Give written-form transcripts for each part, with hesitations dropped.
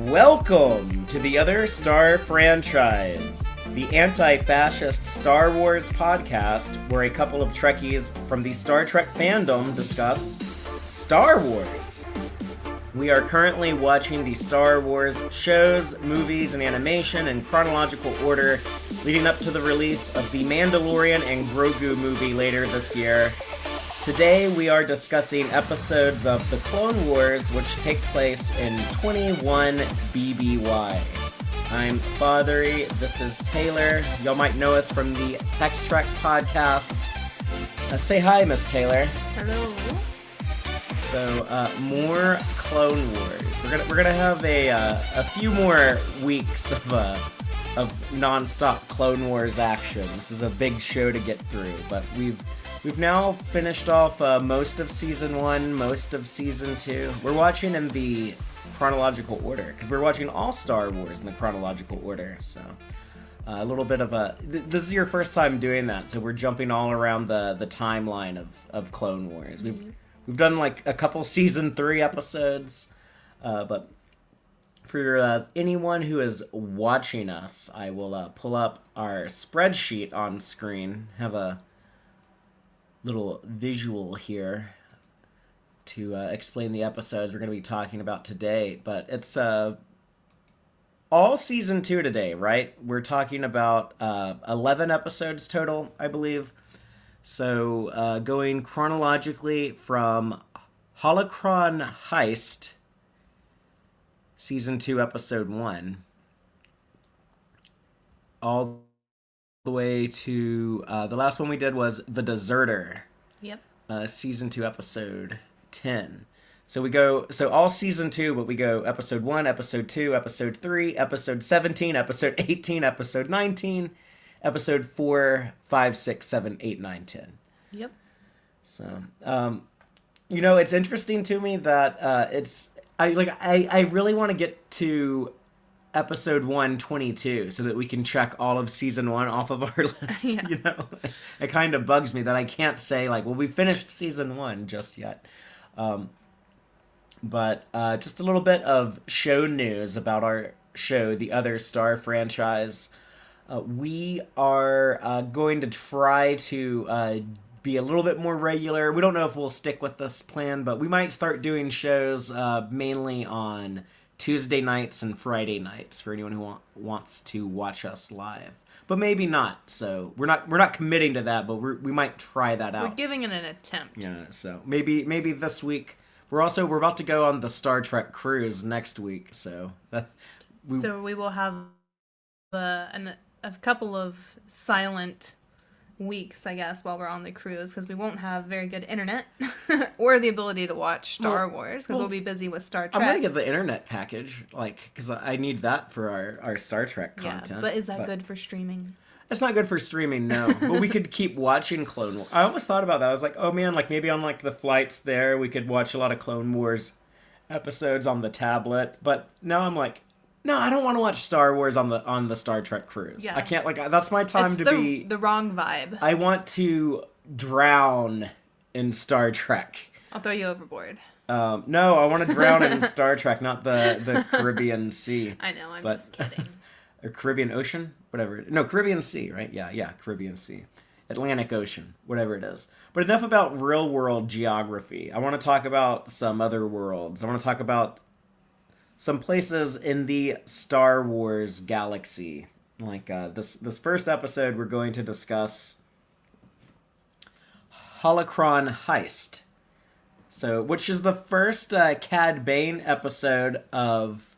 Welcome to the Other Star franchise, the anti-fascist Star Wars podcast where a couple of Trekkies from the Star Trek fandom discuss Star Wars. We are currently watching the Star Wars shows, movies, and animation in chronological order, leading up to the release of the Mandalorian and Grogu movie later this year. Today we are discussing episodes of The Clone Wars, which take place in 21 BBY. I'm Fatheree, this is Taylor. Y'all might know us from the TEX-TREK podcast. Say hi, Miss Taylor. Hello. So, more Clone Wars. We're gonna have a few more weeks of non-stop Clone Wars action. This is a big show to get through, but we've now finished off most of Season 1, most of Season 2. We're watching in the chronological order, because we're watching all Star Wars in the chronological order, so a little bit of a... This is your first time doing that, so we're jumping all around the timeline of Clone Wars. We've done like a couple Season 3 episodes, but for anyone who is watching us, I will pull up our spreadsheet on screen, have a little visual here to explain the episodes we're going to be talking about today. But it's all Season 2 today, right? We're talking about 11 episodes total, I believe. So going chronologically from Holocron Heist, Season 2, Episode 1, all the way to the last one we did was The Deserter. Yep. Season 2, Episode 10. So we go, so all Season 2, but we go Episode 1, Episode 2, Episode 3, Episode 17, Episode 18, Episode 19, Episode 4, 5, 6, 7, 8, 9, 10. Yep. So, you know, it's interesting to me that I really want to get to Episode 122 so that we can check all of Season 1 off of our list. Yeah. You know, it kind of bugs me that I can't say like, well, we finished Season 1 just yet. But just a little bit of show news about our show, the Other Star franchise. We are going to try to be a little bit more regular. We don't know if we'll stick with this plan, but we might start doing shows mainly on Tuesday nights and Friday nights for anyone who wants to watch us live. But maybe not. So we're not committing to that, but we might try that out. We're giving it an attempt. Yeah. So maybe this week. We're about to go on the Star Trek cruise next week. So we will have a couple of silent weeks, I guess, while we're on the cruise, because we won't have very good internet or the ability to watch Star Wars, because we'll be busy with Star Trek. I'm gonna get the internet package, because I need that for our Star Trek content. Yeah, but is that good for streaming? It's not good for streaming, no. But we could keep watching Clone Wars. I almost thought about that. I was like, oh man, like maybe on like the flights there, we could watch a lot of Clone Wars episodes on the tablet. But now I'm like, no, I don't want to watch Star Wars on the Star Trek cruise. Yeah. I can't, that's my time it's to be... the wrong vibe. I want to drown in Star Trek. I'll throw you overboard. No, I want to drown in Star Trek, not the Caribbean Sea. I know, I'm just kidding. Or Caribbean Ocean? Whatever. No, Caribbean Sea, right? Yeah, Caribbean Sea. Atlantic Ocean, whatever it is. But enough about real-world geography. I want to talk about some other worlds. I want to talk about some places in the Star Wars galaxy. Like this first episode, we're going to discuss Holocron Heist. So, which is the first Cad Bane episode of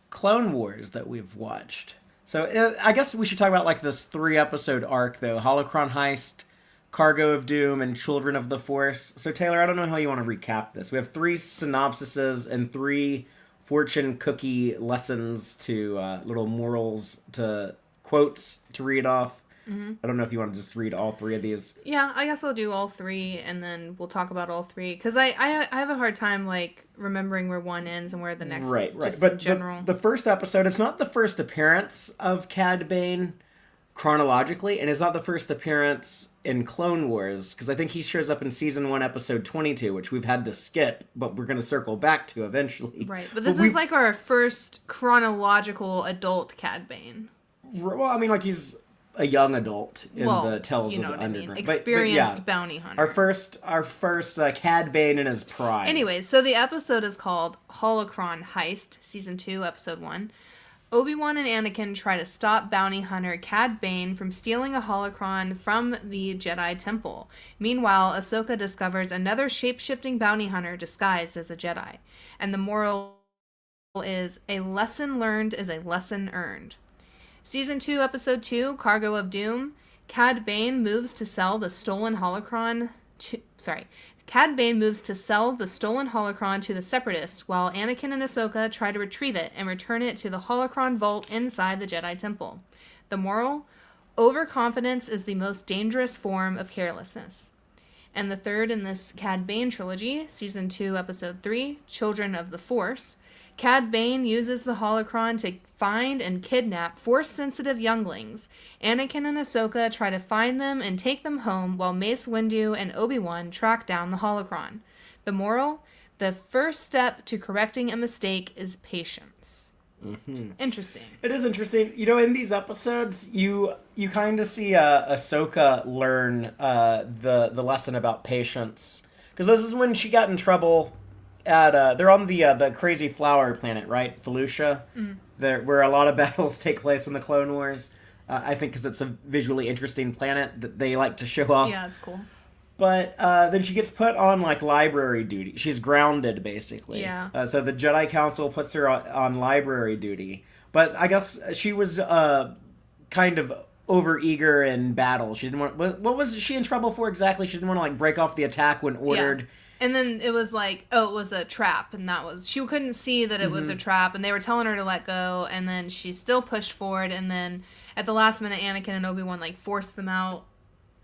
Clone Wars that we've watched. So, I guess we should talk about like this 3-episode arc, though. Holocron Heist, Cargo of Doom, and Children of the Force. So, Taylor, I don't know how you want to recap this. We have 3 synopsises and 3 fortune cookie lessons to little morals to quotes to read off. Mm-hmm. I don't know if you want to just read all 3 of these. Yeah, I guess I'll do all 3 and then we'll talk about all 3, because I have a hard time like remembering where one ends and where the next. Right. Just but in general. The first episode, it's not the first appearance of Cad Bane, chronologically, and it's not the first appearance in Clone Wars, because I think he shows up in season 1, episode 22, which we've had to skip, but we're going to circle back to eventually. Right, but this is like our first chronological adult Cad Bane. Well, I mean, like, he's a young adult in the Tales of the Underground. I mean. Experienced bounty hunter. Our first Cad Bane in his prime. Anyways, so the episode is called Holocron Heist, Season 2, Episode 1. Obi-Wan and Anakin try to stop bounty hunter Cad Bane from stealing a holocron from the Jedi Temple. Meanwhile, Ahsoka discovers another shape-shifting bounty hunter disguised as a Jedi. And the moral is, a lesson learned is a lesson earned. Season 2, Episode 2, Cargo of Doom. Cad Bane moves to sell the stolen holocron to... Cad Bane moves to sell the stolen holocron to the Separatists, while Anakin and Ahsoka try to retrieve it and return it to the holocron vault inside the Jedi Temple. The moral? Overconfidence is the most dangerous form of carelessness. And the third in this Cad Bane trilogy, Season 2, Episode 3, Children of the Force. Cad Bane uses the holocron to find and kidnap Force-sensitive younglings. Anakin and Ahsoka try to find them and take them home, while Mace Windu and Obi-Wan track down the holocron. The moral? The first step to correcting a mistake is patience. Mm-hmm. Interesting. It is interesting. You know, in these episodes, you kind of see Ahsoka learn the lesson about patience. Because this is when she got in trouble... they're on the crazy flower planet, right? Felucia, where a lot of battles take place in the Clone Wars. I think because it's a visually interesting planet that they like to show off. Yeah, it's cool. But then she gets put on like library duty. She's grounded, basically. Yeah. So the Jedi Council puts her on library duty. But I guess she was kind of overeager in battle. She didn't want. What was she in trouble for exactly? She didn't want to like break off the attack when ordered. Yeah. And then it was like, it was a trap, and she couldn't see that it was a trap, and they were telling her to let go, and then she still pushed forward, and then at the last minute, Anakin and Obi-Wan, like, forced them out,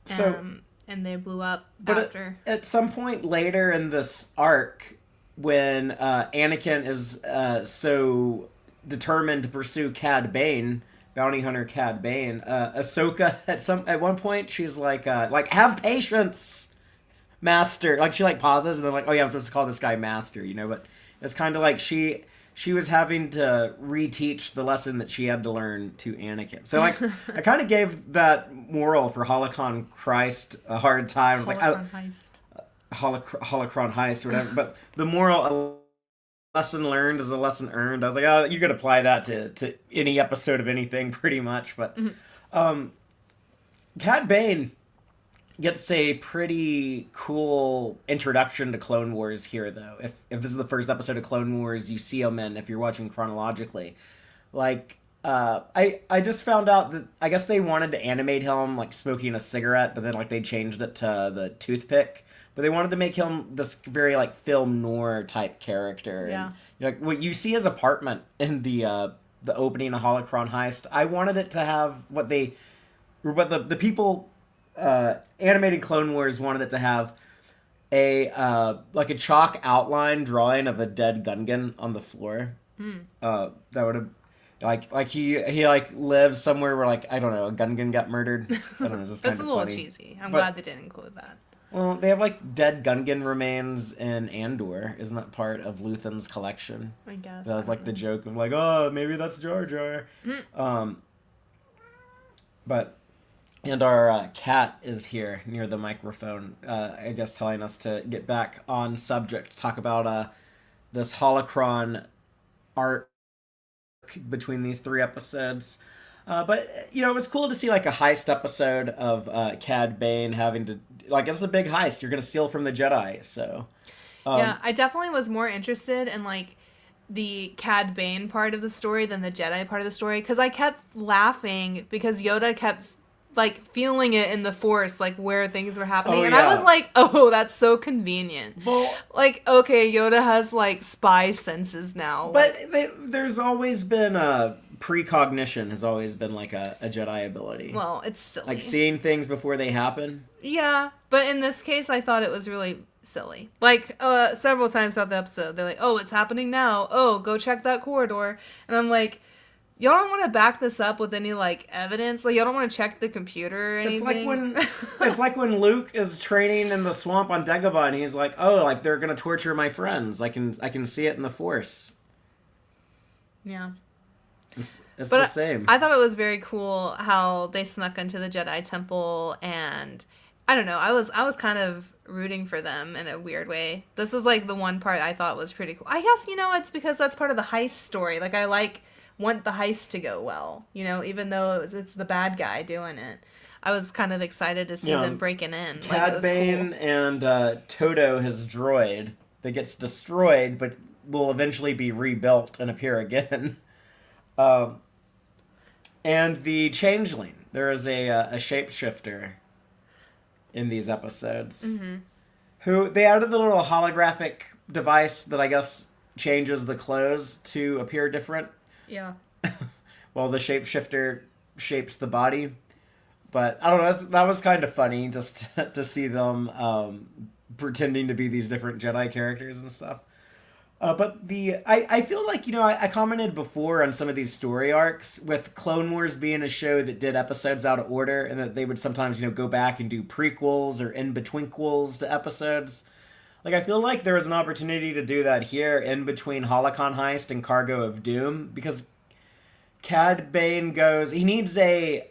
and they blew up after. At some point later in this arc, when Anakin is so determined to pursue Cad Bane, bounty hunter Cad Bane, Ahsoka, at one point, she's like, have patience! Master, like she like pauses and then like, oh yeah, I'm supposed to call this guy Master, you know, but it's kind of like she was having to reteach the lesson that she had to learn to Anakin. So like, I kind of gave that moral for Holocron Christ a hard time. It's like Holocron Heist or whatever, but the moral, a lesson learned is a lesson earned. I was like, oh, you could apply that to any episode of anything pretty much, but Cad Bane gets a pretty cool introduction to Clone Wars here, though. If this is the first episode of Clone Wars you see him in, if you're watching chronologically. Like, I just found out that I guess they wanted to animate him, like, smoking a cigarette, but then, like, they changed it to the toothpick. But they wanted to make him this very, like, film noir type character. Yeah. And, like, what you see his apartment in the opening of Holocron Heist, I wanted it to have what the people... animated Clone Wars wanted it to have like a chalk outline drawing of a dead Gungan on the floor. That would have like he like lives somewhere where like I don't know, a Gungan got murdered. I don't know. It's That's a little cheesy. I'm glad they didn't include that. Well, they have like dead Gungan remains in Andor. Isn't that part of Luthen's collection? I guess that was like the joke of like, oh, maybe that's Jar Jar. But. And our cat is here near the microphone, I guess telling us to get back on subject, talk about this holocron arc between these 3 episodes. But, you know, it was cool to see, like, a heist episode of Cad Bane having to... Like, it's a big heist. You're going to steal from the Jedi, so... yeah, I definitely was more interested in, like, the Cad Bane part of the story than the Jedi part of the story, because I kept laughing because Yoda kept... like, feeling it in the Force, like, where things were happening. Oh, and yeah. I was like, oh, that's so convenient. Well, like, okay, Yoda has, like, spy senses now. But there's always been precognition has always been, like, a Jedi ability. Well, it's silly. Like, seeing things before they happen. Yeah, but in this case, I thought it was really silly. Like, several times throughout the episode, they're like, oh, it's happening now. Oh, go check that corridor. And I'm like... y'all don't want to back this up with any like evidence. Like y'all don't want to check the computer or anything. It's like when Luke is training in the swamp on Dagobah, and he's like, "Oh, like they're gonna torture my friends. I can see it in the Force." Yeah. It's the same. I thought it was very cool how they snuck into the Jedi Temple, and I don't know. I was kind of rooting for them in a weird way. This was like the one part I thought was pretty cool. I guess it's because that's part of the heist story. Like I want the heist to go well, even though it's the bad guy doing it. I was kind of excited to see them breaking in. Cad Bane and Toto, his droid, that gets destroyed, but will eventually be rebuilt and appear again. And the Changeling. There is a shapeshifter in these episodes. Mm-hmm. Who they added the little holographic device that I guess changes the clothes to appear different. Yeah. While the shapeshifter shapes the body. But I don't know, that was kind of funny just to see them pretending to be these different Jedi characters and stuff. But I feel like, I commented before on some of these story arcs with Clone Wars being a show that did episodes out of order, and that they would sometimes, go back and do prequels or in-betweenquels to episodes. Like, I feel like there was an opportunity to do that here in between Holocron Heist and Cargo of Doom, because Cad Bane he needs a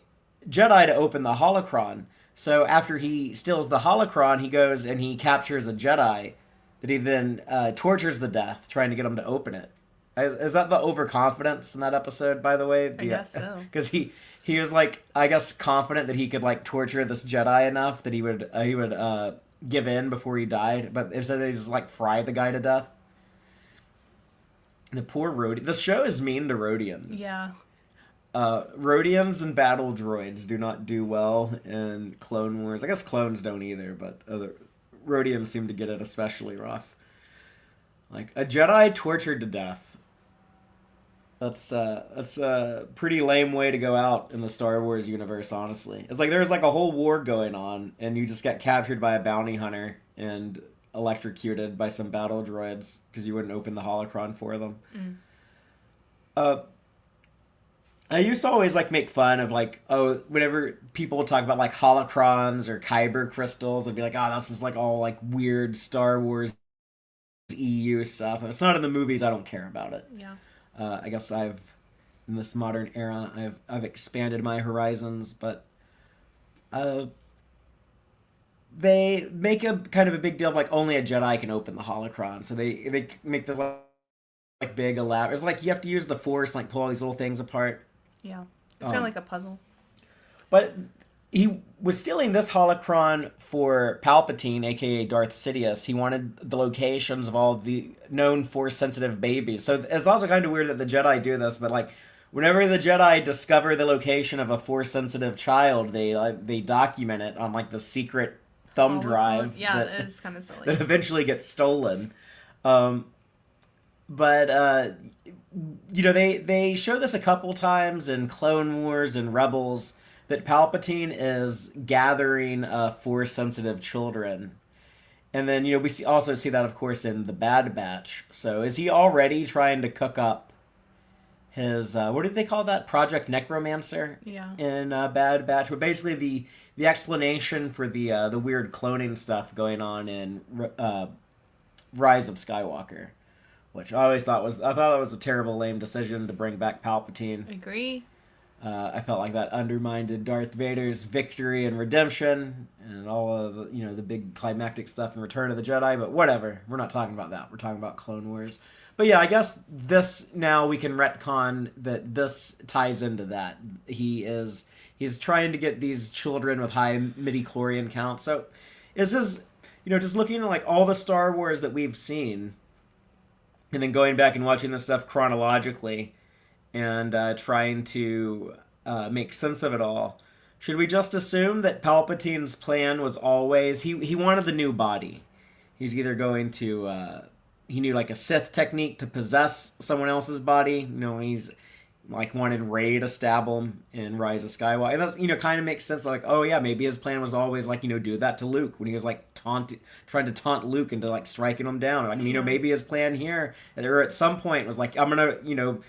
Jedi to open the holocron. So after he steals the holocron, he goes and he captures a Jedi that he then tortures to death, trying to get him to open it. Is that the overconfidence in that episode, by the way? I guess so. Because he was like, I guess, confident that he could like torture this Jedi enough that he would give in before he died, but instead they just like fry the guy to death. The poor Rodian. The show is mean to Rodians. Yeah. Rodians and battle droids do not do well in Clone Wars. I guess clones don't either, but Rodians seem to get it especially rough. Like, a Jedi tortured to death. That's a pretty lame way to go out in the Star Wars universe, honestly. It's like there's like a whole war going on, and you just get captured by a bounty hunter and electrocuted by some battle droids because you wouldn't open the holocron for them. I used to always like make fun of like, whenever people talk about like holocrons or kyber crystals, I'd be like, this is like all like weird Star Wars EU stuff. If it's not in the movies, I don't care about it. Yeah. I guess in this modern era, I've expanded my horizons, but they make a kind of a big deal of like only a Jedi can open the holocron, so they make this like big elaborate. It's like you have to use the Force, like pull all these little things apart. Yeah, it's kind of like a puzzle. But he was stealing this holocron for Palpatine, aka Darth Sidious. He wanted the locations of all the known Force-sensitive babies. So it's also kind of weird that the Jedi do this, but like whenever the Jedi discover the location of a Force-sensitive child, they document it on like the secret thumb drive. Yeah, it's kind of silly. That eventually gets stolen. But they show this a couple times in Clone Wars and Rebels, that Palpatine is gathering Force-sensitive children. And then, we also see that, of course, in the Bad Batch. So is he already trying to cook up his, what did they call that? Project Necromancer? Yeah. In Bad Batch. But basically the explanation for the weird cloning stuff going on in Rise of Skywalker. Which I thought that was a terrible, lame decision to bring back Palpatine. Agree. I felt like that undermined Darth Vader's victory and redemption, and all of the big climactic stuff in Return of the Jedi. But whatever, we're not talking about that. We're talking about Clone Wars. But yeah, I guess now we can retcon that this ties into that. He's trying to get these children with high midi-chlorian counts. So is his, just looking at like all the Star Wars that we've seen, and then going back and watching this stuff chronologically and trying to make sense of it all, should we just assume that Palpatine's plan was always, he wanted the new body. He's either going to, he knew like a Sith technique to possess someone else's body. He's like wanted Rey to stab him in Rise of Skywalker. And that's, kind of makes sense. Like, oh yeah, maybe his plan was always like, do that to Luke when he was like trying to taunt Luke into like striking him down. Like, maybe his plan here, or at some point was like, I'm going to,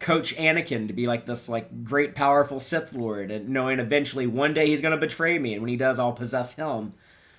coach Anakin to be like this like great powerful Sith Lord, and knowing eventually one day he's gonna betray me, and when he does, I'll possess him.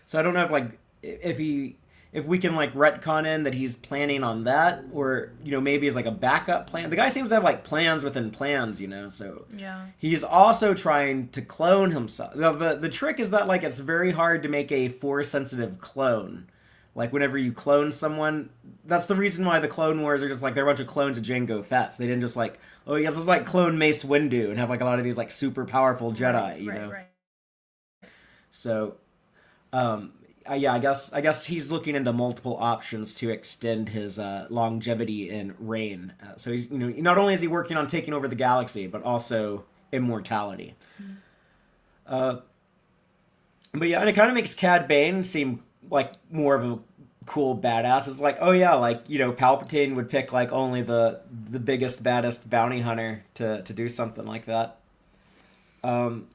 So I don't know if like if we can like retcon in that he's planning on that, or maybe as like a backup plan. The guy seems to have like plans within plans, so Yeah. he's also trying to clone himself. The trick is that like it's very hard to make a force sensitive clone. Like, whenever you clone someone, that's the reason why the Clone Wars are just, like, they're a bunch of clones of Jango Fett. They didn't just, like, oh, yeah, let's just, like, clone Mace Windu and have, like, a lot of these, like, super powerful Jedi, you know? Right. So, yeah, I guess he's looking into multiple options to extend his longevity in reign. So he's, not only is he working on taking over the galaxy, but also immortality. But yeah, and it kind of makes Cad Bane seem like more of a cool badass. It's like, oh yeah, like, Palpatine would pick like only the biggest, baddest bounty hunter to do something like that.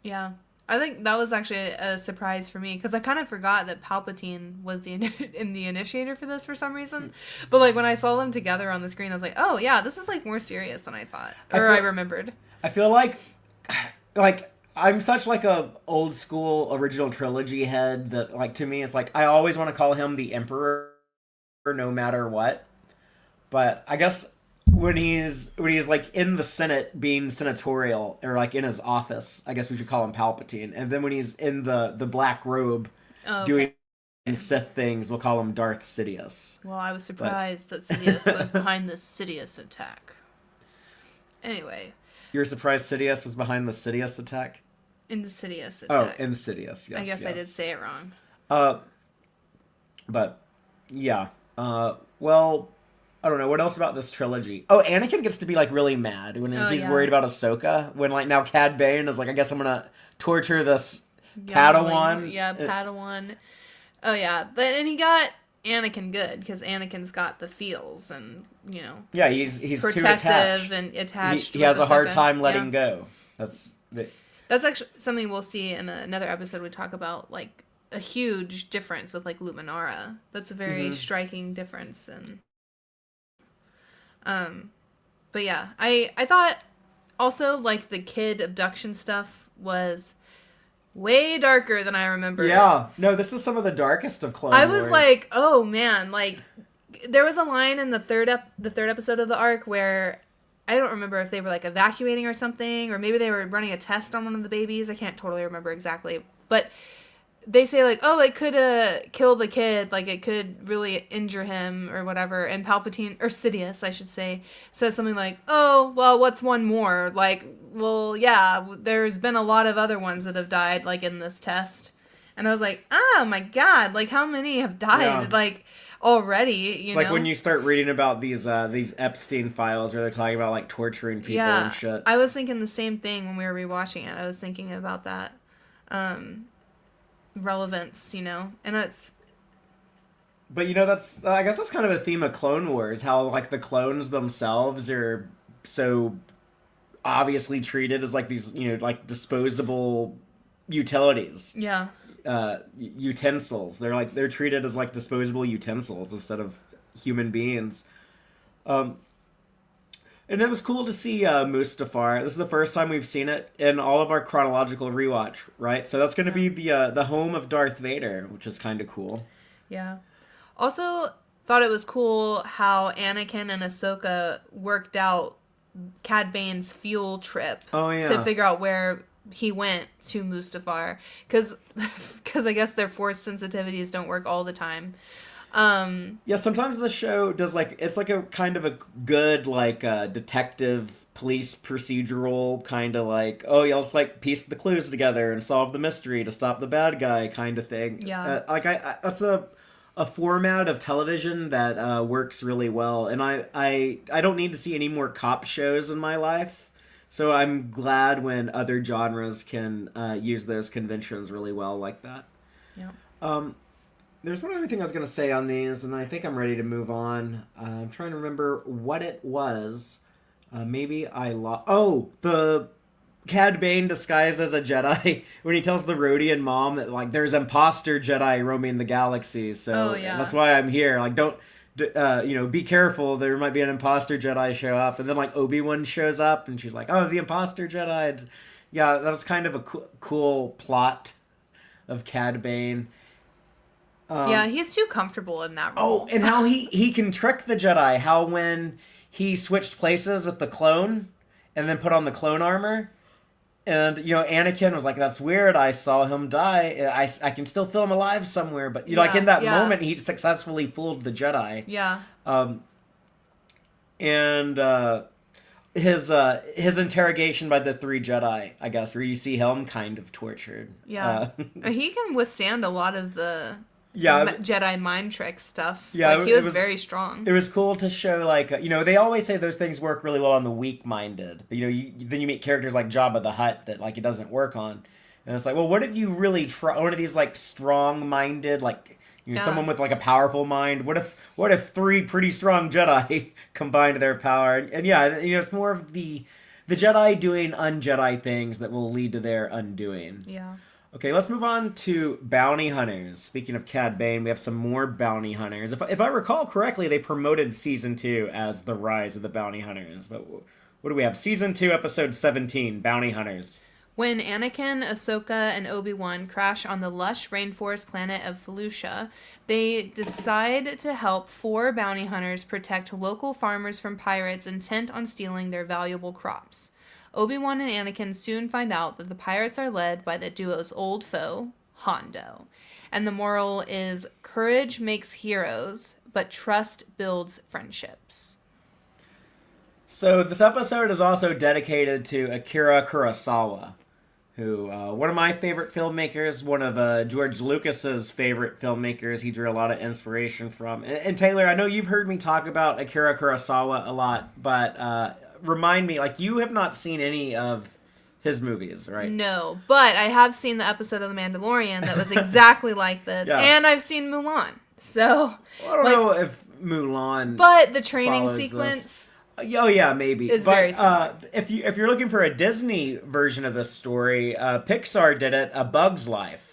Yeah. I think that was actually a surprise for me, because I kind of forgot that Palpatine was the initiator for this for some reason. But like when I saw them together on the screen, I was like, oh yeah, this is like more serious than I thought, I remembered. I feel like I'm such like a old school original trilogy head that like to me it's like I always want to call him the Emperor no matter what. But I guess when he's like in the Senate being senatorial, or like in his office, I guess we should call him Palpatine. And then when he's in the black robe doing Sith things, we'll call him Darth Sidious. Well, I was surprised that Sidious was behind the Sidious attack. Anyway. You were surprised Sidious was behind the Sidious attack? Insidious attack. Oh, Insidious, yes. I guess I did say it wrong. But, yeah. Well, I don't know. What else about this trilogy? Oh, Anakin gets to be, like, really mad when he's worried about Ahsoka. When, like, now Cad Bane is like, I guess I'm gonna torture this Padawan. Yeah, Padawan. Oh, yeah. And he got Anakin good, because Anakin's got the feels and, Yeah, he's protective too attached. And attached. He has a hard time letting go. That's actually something we'll see in another episode. We talk about like a huge difference with like Luminara. That's a very striking difference. And but yeah, I thought also like the kid abduction stuff was way darker than I remember. Yeah, no, this is some of the darkest of Clone Wars. I was like, oh man, like there was a line in the third episode of the arc where I don't remember if they were like evacuating or something, or maybe they were running a test on one of the babies. I can't totally remember exactly, but they say like, oh, it could kill the kid, like it could really injure him or whatever. And Palpatine, or Sidious, I should say, says something like, oh, well, what's one more? Like, well, yeah, there's been a lot of other ones that have died like in this test. And I was like, oh my god, like how many have died? Yeah. Like already, it's like when you start reading about these Epstein files where they're talking about like torturing people and shit. I was thinking the same thing when we were rewatching it. I was thinking about that relevance, and it's. But that's I guess that's kind of a theme of Clone Wars, how like the clones themselves are so obviously treated as like these like disposable utilities. Yeah. Utensils. They're treated as like disposable utensils instead of human beings. And it was cool to see Mustafar. This is the first time we've seen it in all of our chronological rewatch, right? So that's going to be the home of Darth Vader, which is kind of cool. Yeah. Also, thought it was cool how Anakin and Ahsoka worked out Cad Bane's fuel trip to figure out where he went to Mustafar, because I guess their force sensitivities don't work all the time. Yeah, sometimes the show does it's like a kind of a good detective police procedural kind of like, oh yeah, let's like piece the clues together and solve the mystery to stop the bad guy kind of thing. Yeah, that's a format of television that works really well, and I don't need to see any more cop shows in my life. So I'm glad when other genres can use those conventions really well like that. Yeah. There's one other thing I was going to say on these, and I think I'm ready to move on. I'm trying to remember what it was. Maybe I lost... Oh, the Cad Bane disguised as a Jedi when he tells the Rodian mom that like there's imposter Jedi roaming the galaxy. So that's why I'm here. Like, be careful. There might be an imposter Jedi show up, and then like Obi-Wan shows up, and she's like, "Oh, the imposter Jedi." And, yeah, that was kind of a cool plot of Cad Bane. Yeah, he's too comfortable in that role. Oh, and how he can trick the Jedi. How when he switched places with the clone, and then put on the clone armor. And, Anakin was like, "That's weird. I saw him die. I can still feel him alive somewhere." But, like, in that moment, he successfully fooled the Jedi. Yeah. And his interrogation by the 3 Jedi, I guess, where you see him kind of tortured. Yeah. He can withstand a lot of the Jedi mind trick stuff. Yeah, like, he was very strong. It was cool to show, like, they always say those things work really well on the weak-minded. But, then you meet characters like Jabba the Hutt that, like, it doesn't work on. And it's like, well, what if you really try one of these, like, strong-minded, like, someone with, like, a powerful mind? What if 3 pretty strong Jedi combined their power? And it's more of the Jedi doing un-Jedi things that will lead to their undoing. Yeah. Okay, let's move on to bounty hunters. Speaking of Cad Bane, we have some more bounty hunters. If I recall correctly, they promoted Season 2 as The Rise of the Bounty Hunters. But what do we have? Season 2, Episode 17, Bounty Hunters. When Anakin, Ahsoka, and Obi-Wan crash on the lush rainforest planet of Felucia, they decide to help 4 bounty hunters protect local farmers from pirates intent on stealing their valuable crops. Obi-Wan and Anakin soon find out that the pirates are led by the duo's old foe, Hondo. And the moral is, courage makes heroes, but trust builds friendships. So this episode is also dedicated to Akira Kurosawa, who, one of my favorite filmmakers, one of George Lucas's favorite filmmakers. He drew a lot of inspiration from. And Taylor, I know you've heard me talk about Akira Kurosawa a lot, but remind me, like, you have not seen any of his movies, right? No, but I have seen the episode of The Mandalorian that was exactly like this, yes. And I've seen Mulan. So I don't know if Mulan, but the training sequence. This. Oh yeah, maybe. Is very similar. If you're looking for a Disney version of this story, Pixar did it, A Bug's Life.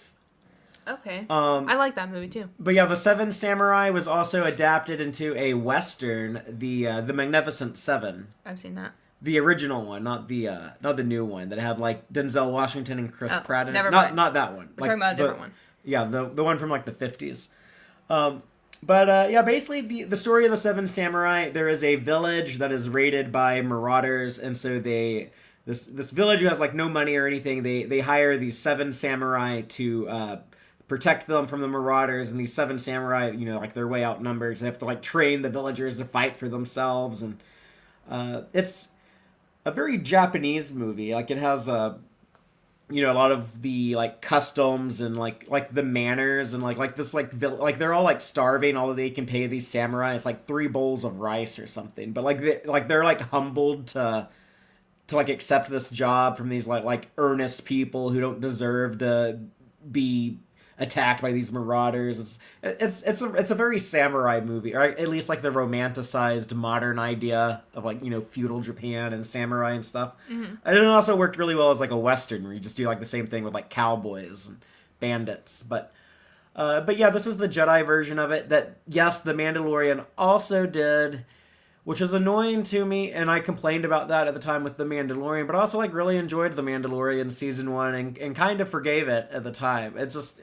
Okay. I like that movie too. But yeah, The Seven Samurai was also adapted into a Western, the Magnificent Seven. I've seen that. The original one, not the new one that had like Denzel Washington and Chris Pratt in it. Not that one. We're talking about a different one. Yeah, the one from like the 50s. But basically the story of the Seven Samurai, there is a village that is raided by marauders, and so this village who has like no money or anything, they hire these 7 samurai to protect them from the marauders, and these 7 samurai, like they're way outnumbered, so they have to like train the villagers to fight for themselves, and it's a very Japanese movie. Like it has a lot of the like customs and like the manners and like this like they're all like starving. All that they can pay these samurai is like 3 bowls of rice or something. But they're like humbled to like accept this job from these like earnest people who don't deserve to be attacked by these marauders. It's a very samurai movie, or at least like the romanticized modern idea of like feudal Japan and samurai and stuff. Mm-hmm. And it also worked really well as like a western where you just do like the same thing with like cowboys and bandits. But yeah, this was the Jedi version of it that yes, the Mandalorian also did, which is annoying to me, and I complained about that at the time with The Mandalorian, but I also like really enjoyed The Mandalorian season 1 and kind of forgave it at the time. It's just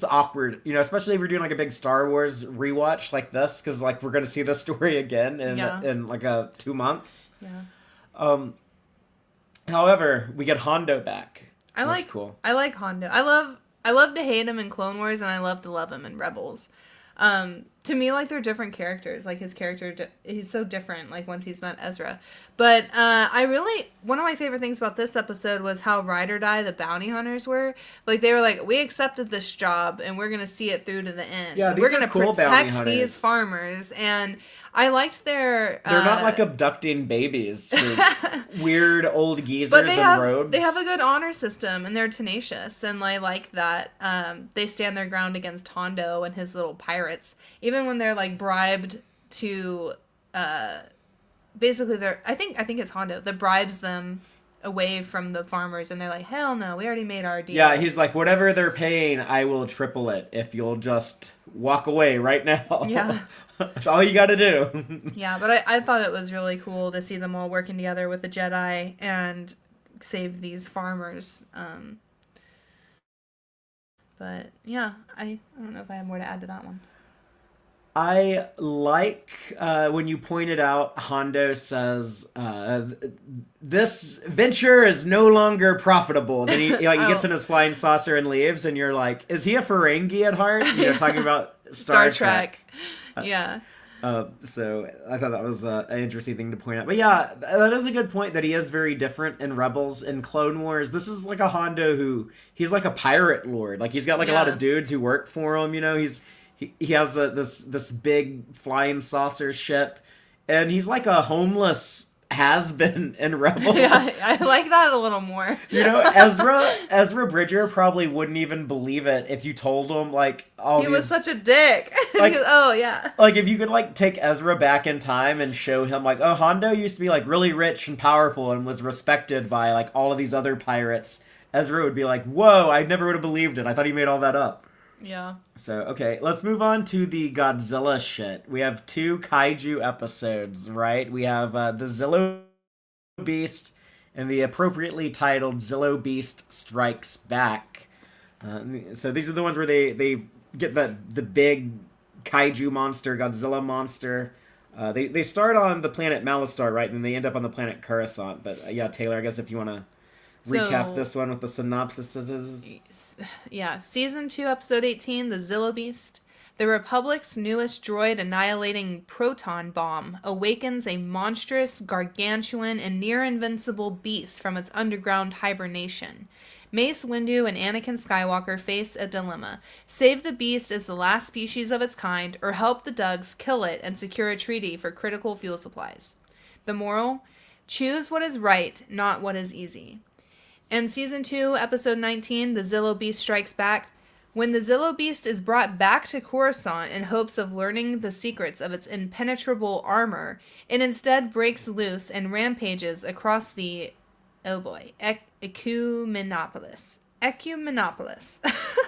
awkward, especially if you're doing like a big Star Wars rewatch like this, because like we're gonna see this story again in like 2 months. Yeah. However, we get Hondo back. That's cool. I like Hondo. I love to hate him in Clone Wars, and I love to love him in Rebels. To me, like, they're different characters. Like, his character, he's so different, like, once he's met Ezra. But, one of my favorite things about this episode was how ride or die the bounty hunters were. Like, they were like, we accepted this job, and we're gonna see it through to the end. Yeah, we're gonna cool protect these farmers, and I liked their... They're not, like, abducting babies for weird old geezers in robes. They have a good honor system, and they're tenacious, and I like that. They stand their ground against Hondo and his little pirates. Even when they're, like, bribed to... basically, I think it's Hondo that bribes them away from the farmers, and they're like, hell no, we already made our deal. Yeah, he's like, whatever they're paying, I will triple it if you'll just walk away right now. Yeah. That's all you got to do. Yeah, but I thought it was really cool to see them all working together with the Jedi and save these farmers. But yeah, I don't know if I have more to add to that one. I like when you pointed out Hondo says this venture is no longer profitable. Then he gets in his flying saucer and leaves, and you're like, is he a Ferengi at heart? Talking about Star Trek. Yeah. So I thought that was an interesting thing to point out. But yeah, that is a good point that he is very different in Rebels. In Clone Wars, this is like a Hondo he's like a pirate lord. Like he's got like a lot of dudes who work for him. He has this big flying saucer ship, and he's like a homeless has-been in Rebels. Yeah, I like that a little more. Ezra Bridger probably wouldn't even believe it if you told him like he was such a dick. Like, oh yeah. Like if you could like take Ezra back in time and show him like, oh, Hondo used to be like really rich and powerful and was respected by like all of these other pirates. Ezra would be like, whoa, I never would have believed it. I thought he made all that up. Yeah. So, okay, let's move on to the Godzilla shit. We have 2 Kaiju episodes, right? We have the Zillo Beast and the appropriately titled Zillo Beast Strikes Back. So these are the ones where they get the big Kaiju monster, Godzilla monster. They start on the planet Malistar, right? And they end up on the planet Coruscant. But yeah, Taylor, I guess if you want to recap this one with the synopsis. Yeah, Season 2, Episode 18, The Zillo Beast. The Republic's newest droid-annihilating proton bomb awakens a monstrous, gargantuan, and near-invincible beast from its underground hibernation. Mace Windu and Anakin Skywalker face a dilemma. Save the beast as the last species of its kind, or help the Dugs kill it and secure a treaty for critical fuel supplies. The moral? Choose what is right, not what is easy. In Season 2, Episode 19, The Zillo Beast Strikes Back, when the Zillo Beast is brought back to Coruscant in hopes of learning the secrets of its impenetrable armor, it instead breaks loose and rampages across the, Ecumenopolis.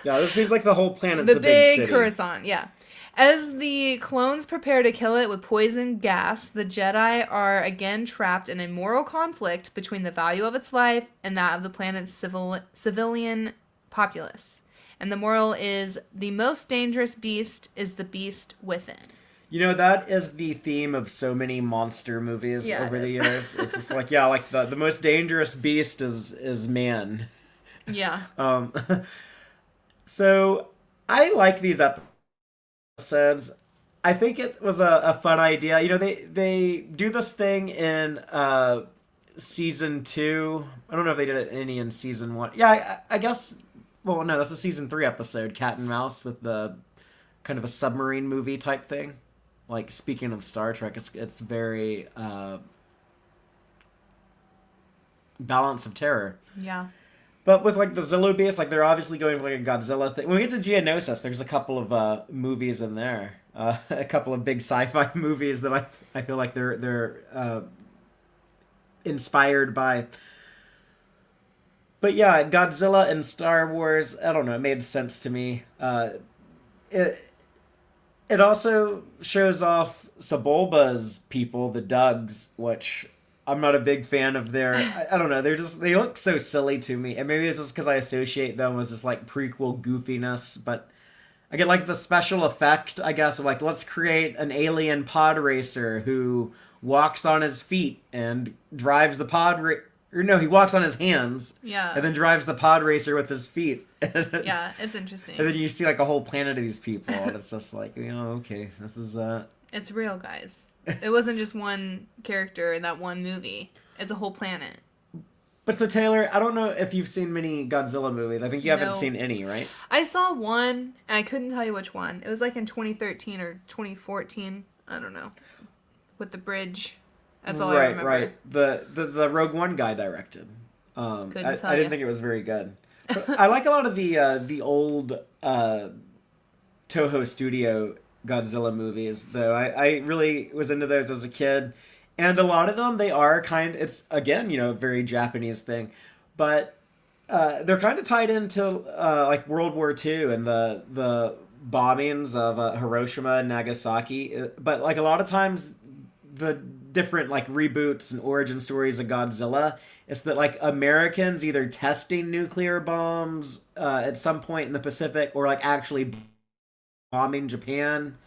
Yeah, this seems like the whole planet's the a big city. Coruscant, yeah. As the clones prepare to kill it with poison gas, the Jedi are again trapped in a moral conflict between the value of its life and that of the planet's civilian populace. And the moral is, the most dangerous beast is the beast within. That is the theme of so many monster movies over the years. It's just like, the most dangerous beast is man. Yeah. So I like these episodes. I think it was a fun idea. They do this thing in season 2. I don't know if they did any in season 1. Yeah, I guess. Well, no, that's a season 3 episode, Cat and Mouse, with the kind of a submarine movie type thing. Like, speaking of Star Trek, it's very balance of terror. Yeah. But with, like, the Zillo Beast, like, they're obviously going for, like, a Godzilla thing. When we get to Geonosis, there's a couple of movies in there. A couple of big sci-fi movies that I feel like they're inspired by. But yeah, Godzilla and Star Wars, I don't know, it made sense to me. It also shows off Sebulba's people, the Dugs, which I'm not a big fan of their... I don't know, they look so silly to me. And maybe it's just because I associate them with just like prequel goofiness, but I get like the special effect, I guess, of like, let's create an alien pod racer who walks on his feet and drives the pod or no, he walks on his hands. Yeah. And then drives the pod racer with his feet. Yeah, it's interesting. And then you see like a whole planet of these people, and it's just like, okay, this is It's real, guys. It wasn't just one character in that one movie. It's a whole planet. But so Taylor, I don't know if you've seen many Godzilla movies. I think you haven't seen any, right? I saw one, and I couldn't tell you which one. It was like in 2013 or 2014. I don't know. With the bridge. That's all I remember. Right. The Rogue One guy directed. I didn't think it was very good. But I like a lot of the old Toho Studio Godzilla movies, though. I really was into those as a kid. And a lot of them, they are it's, again, a very Japanese thing. But they're kind of tied into, like, World War II and the bombings of Hiroshima and Nagasaki, but like a lot of times the different like reboots and origin stories of Godzilla, it's that like Americans either testing nuclear bombs at some point in the Pacific or like actually bombing Japan.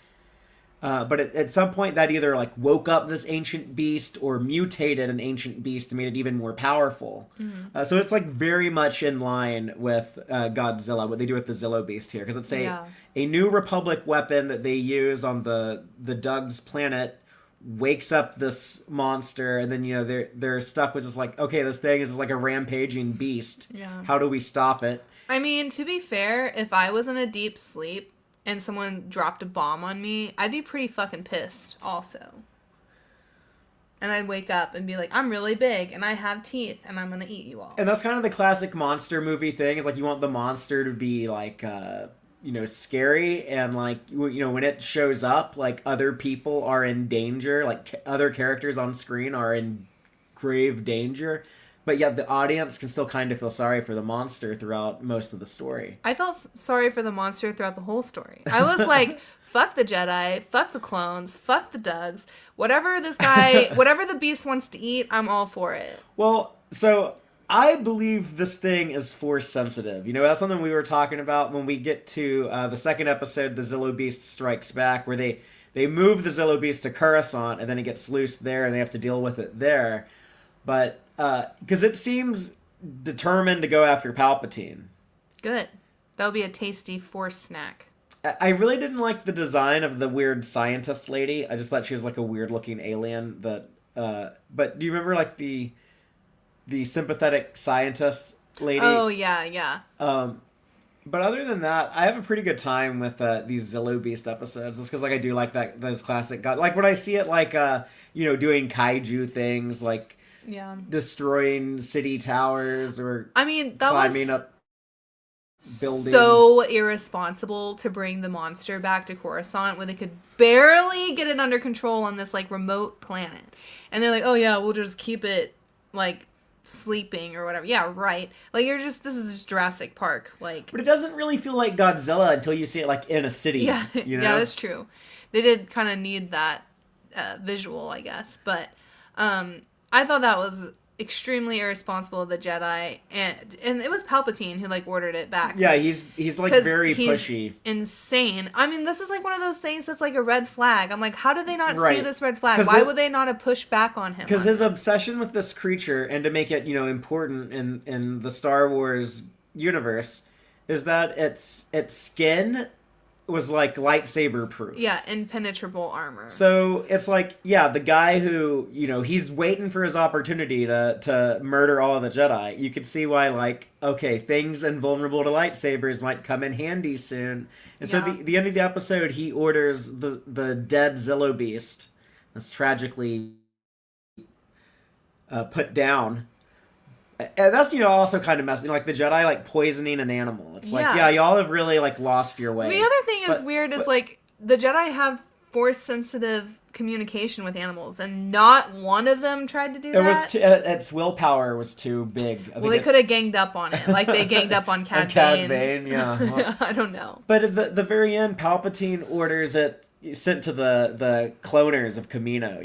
But at some point, that either like woke up this ancient beast or mutated an ancient beast and made it even more powerful. Mm-hmm. So it's like very much in line with Godzilla, what they do with the Zillo Beast here, because it's a New Republic weapon that they use on the Doug's planet. Wakes up this monster, and then they're stuck with just like, okay, this thing is like a rampaging beast. Yeah. How do we stop it? I mean, to be fair, if I was in a deep sleep and someone dropped a bomb on me, I'd be pretty fucking pissed also. And I'd wake up and be like, I'm really big, and I have teeth, and I'm gonna eat you all. And that's kind of the classic monster movie thing, is like you want the monster to be like, scary, and like, when it shows up, like other people are in danger, like other characters on screen are in grave danger. But yet the audience can still kind of feel sorry for the monster throughout most of the story. I felt sorry for the monster throughout the whole story. I was like, fuck the Jedi, fuck the clones, fuck the Dougs. Whatever the beast wants to eat, I'm all for it. Well, so I believe this thing is force sensitive. That's something we were talking about when we get to the second episode, The Zillo Beast Strikes Back, where they move the Zillo Beast to Coruscant, and then it gets loosed there, and they have to deal with it there. But because it seems determined to go after Palpatine. Good. That'll be a tasty Force snack. I really didn't like the design of the weird scientist lady. I just thought she was like a weird looking alien. But do you remember like the sympathetic scientist lady? Oh yeah. But other than that, I have a pretty good time with these Zillo Beast episodes. Just because like I do like those classic like when I see it like doing kaiju things like. Yeah, destroying city towers or that climbing was up buildings. So irresponsible to bring the monster back to Coruscant when they could barely get it under control on this like remote planet. And they're like, oh yeah, we'll just keep it like sleeping or whatever. Yeah, right. Like this is just Jurassic Park. Like, but it doesn't really feel like Godzilla until you see it like in a city. Yeah, yeah, that's true. They did kind of need that visual, I guess, but. I thought that was extremely irresponsible of the Jedi, and it was Palpatine who like ordered it back. Yeah, he's like very pushy, insane. This is like one of those things that's like a red flag. I'm like, how did they not see this red flag? Why would they not have pushed back on him? Because his obsession with this creature, and to make it important in the Star Wars universe, is that its skin was like lightsaber proof. Yeah, impenetrable armor. So it's like, yeah, the guy who, he's waiting for his opportunity to murder all of the Jedi. You could see why, like, okay, things invulnerable to lightsabers might come in handy soon. And so the end of the episode, he orders the dead Zillo Beast that's tragically put down. And that's, also kind of messy. Like, the Jedi, like, poisoning an animal. It's like, yeah, y'all have really, like, lost your way. The other thing is weird is, like, the Jedi have force-sensitive communication with animals, and not one of them tried to do that. Its willpower was too big. Well, they could have ganged up on it. Like, they ganged up on Cad Bane. Cad Bane, yeah. Well, I don't know. But at the very end, Palpatine orders it sent to the cloners of Kamino.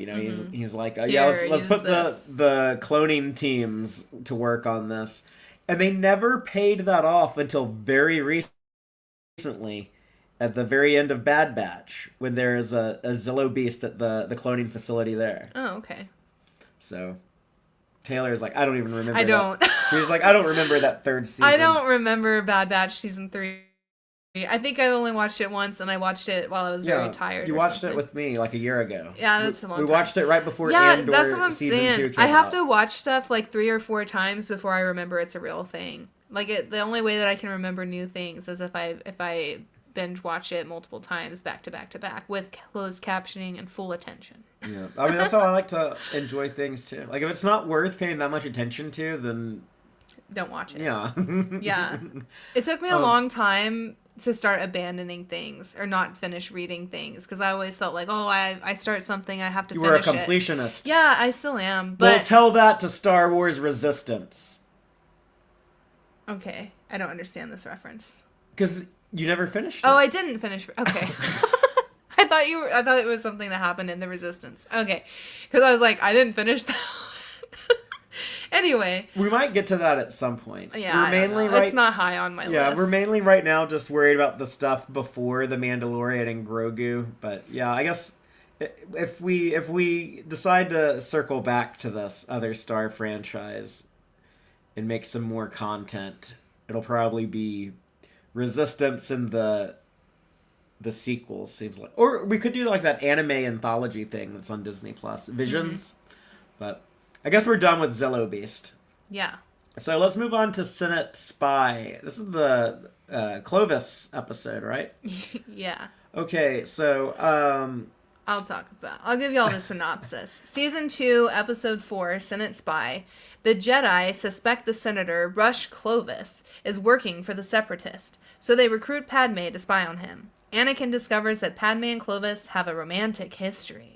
He's like, let's put the cloning teams to work on this, and they never paid that off until very recently, at the very end of Bad Batch, when there is a Zillo Beast at the cloning facility there. Oh, okay. So Taylor's like, I don't even remember. I don't. He's like, I don't remember that third season. I don't remember Bad Batch season 3. I think I only watched it once, and I watched it while I was very tired. You watched it with me like a year ago. Yeah, that's a long time. We watched it right before Andor that's what I'm season saying. 2 came I have out. to watch stuff like 3 or 4 times before I remember it's a real thing. Like the only way that I can remember new things is if I binge watch it multiple times back to back to back with closed captioning and full attention. Yeah, I mean that's how I like to enjoy things too. Like if it's not worth paying that much attention to, then don't watch it. Yeah. Yeah. It took me a long time to start abandoning things or not finish reading things because I always felt like, I start something, I have to finish it. You were a completionist. Yeah, I still am. But well, tell that to Star Wars Resistance. Okay, I don't understand this reference. Because You never finished it. Oh, I didn't finish. Okay. I thought it was something that happened in the Resistance. Okay. Because I was like, I didn't finish that one. Anyway. We might get to that at some point. Yeah, we're mainly it's not high on my list. Yeah, we're mainly right now just worried about the stuff before The Mandalorian and Grogu. But yeah, I guess if we decide to circle back to this other Star franchise and make some more content, it'll probably be Resistance and the sequels, seems like. Or we could do like that anime anthology thing that's on Disney Plus, Visions. But I guess we're done with Zillow Beast. Yeah. So let's move on to Senate Spy. This is the Clovis episode, right? Yeah. Okay, so I'll give you all the synopsis. Season 2, Episode 4, Senate Spy. The Jedi suspect the Senator, Rush Clovis, is working for the Separatist, so they recruit Padme to spy on him. Anakin discovers that Padme and Clovis have a romantic history.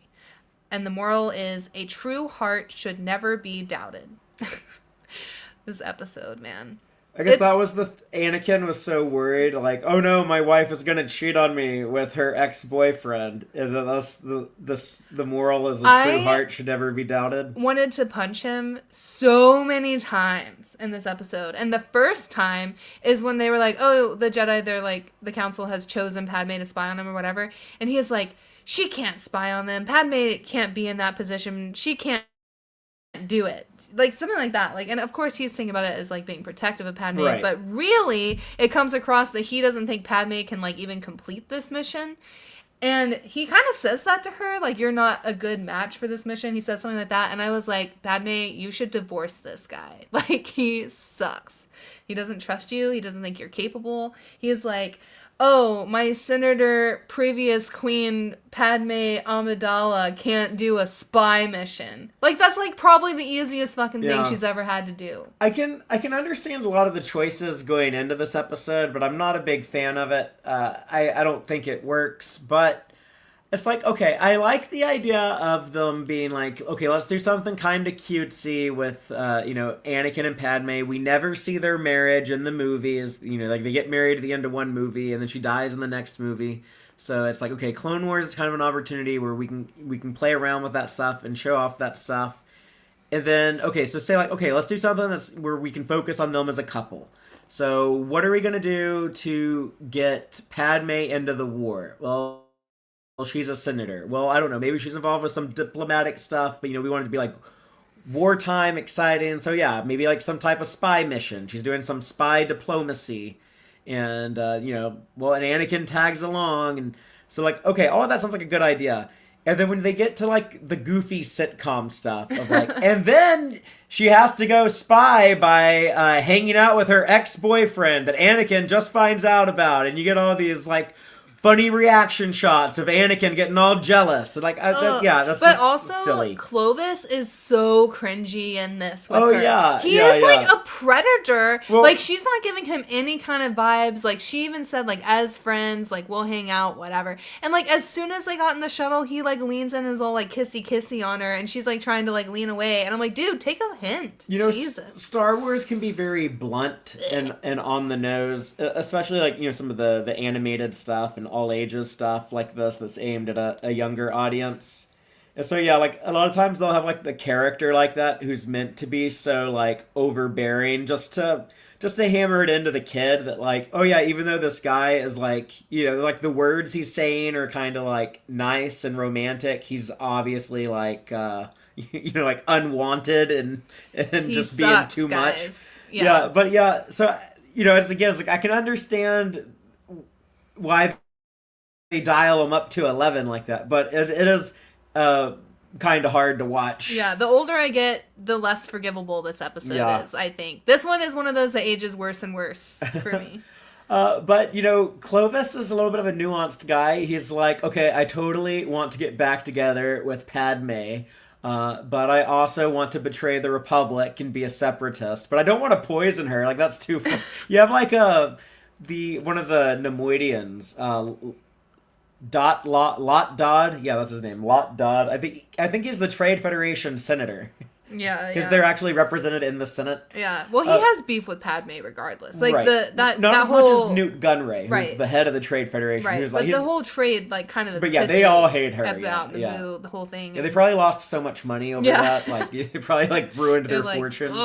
And the moral is, a true heart should never be doubted. This episode, man. I guess that was Anakin was so worried, like, oh no, my wife is gonna cheat on me with her ex-boyfriend, and thus the moral is a true heart should never be doubted. Wanted to punch him so many times in this episode, and the first time is when they were like, oh, the Jedi, they're like, the council has chosen Padme to spy on him or whatever, and he is like, she can't spy on them. Padme can't be in that position. She can't do it. Like, something like that. Like, and of course he's thinking about it as, like, being protective of Padme. Right. But really, it comes across that he doesn't think Padme can, like, even complete this mission. And he kind of says that to her. Like, you're not a good match for this mission. He says something like that. And I was like, Padme, you should divorce this guy. Like, he sucks. He doesn't trust you. He doesn't think you're capable. He's like, oh, my senator, previous queen, Padme Amidala, can't do a spy mission. Like, that's, like, probably the easiest fucking thing she's ever had to do. I can understand a lot of the choices going into this episode, but I'm not a big fan of it. I don't think it works, but it's like, okay, I like the idea of them being like, okay, let's do something kind of cutesy with, Anakin and Padme. We never see their marriage in the movies. Like they get married at the end of one movie and then she dies in the next movie. So it's like, okay, Clone Wars is kind of an opportunity where we can play around with that stuff and show off that stuff. And then, okay, so say like, okay, let's do something that's where we can focus on them as a couple. So what are we going to do to get Padme into the war? Well, she's a senator. Well, I don't know. Maybe she's involved with some diplomatic stuff, but, we want it to be like wartime, exciting. So yeah, maybe like some type of spy mission. She's doing some spy diplomacy. And, and Anakin tags along. And so like, okay, all of that sounds like a good idea. And then when they get to like the goofy sitcom stuff of like, and then she has to go spy by hanging out with her ex-boyfriend that Anakin just finds out about. And you get all these like funny reaction shots of Anakin getting all jealous. And, like, that's but just also, silly. Clovis is so cringy in this with her. Yeah. He is like a predator. Well, like, she's not giving him any kind of vibes. Like, she even said, like, as friends, like, we'll hang out, whatever. And, like, as soon as they got in the shuttle, he, like, leans in and is all, like, kissy-kissy on her. And she's, like, trying to, like, lean away. And I'm like, dude, take a hint. Jesus. Star Wars can be very blunt and on the nose. Especially, like, some of the animated stuff and all ages stuff like this that's aimed at a younger audience. And so yeah, like a lot of times they'll have like the character like that who's meant to be so like overbearing just to hammer it into the kid that like, oh yeah, even though this guy is like, like the words he's saying are kind of like nice and romantic, he's obviously like like unwanted and just being too guys. Much. Yeah, but yeah, so it's like I can understand why they dial them up to 11 like that, but it is kind of hard to watch. Yeah, the older I get, the less forgivable this episode is, I think. This one is one of those that ages worse and worse for me. But, Clovis is a little bit of a nuanced guy. He's like, okay, I totally want to get back together with Padme, but I also want to betray the Republic and be a separatist, but I don't want to poison her. Like, that's too fun. You have, like, one of the Nemoidians, Lot Dodd. Yeah, that's his name. Lot Dodd. I think he's the Trade Federation senator. Yeah, because they're actually represented in the Senate. Yeah, well, he has beef with Padme regardless. Like right. not as whole... much as Newt Gunray, who's the head of the Trade Federation. Right, Who's but like, the whole trade like kind of is but yeah, they all hate her about Naboo, the whole thing. Yeah, they probably lost so much money over that. Like, it probably like ruined their fortunes.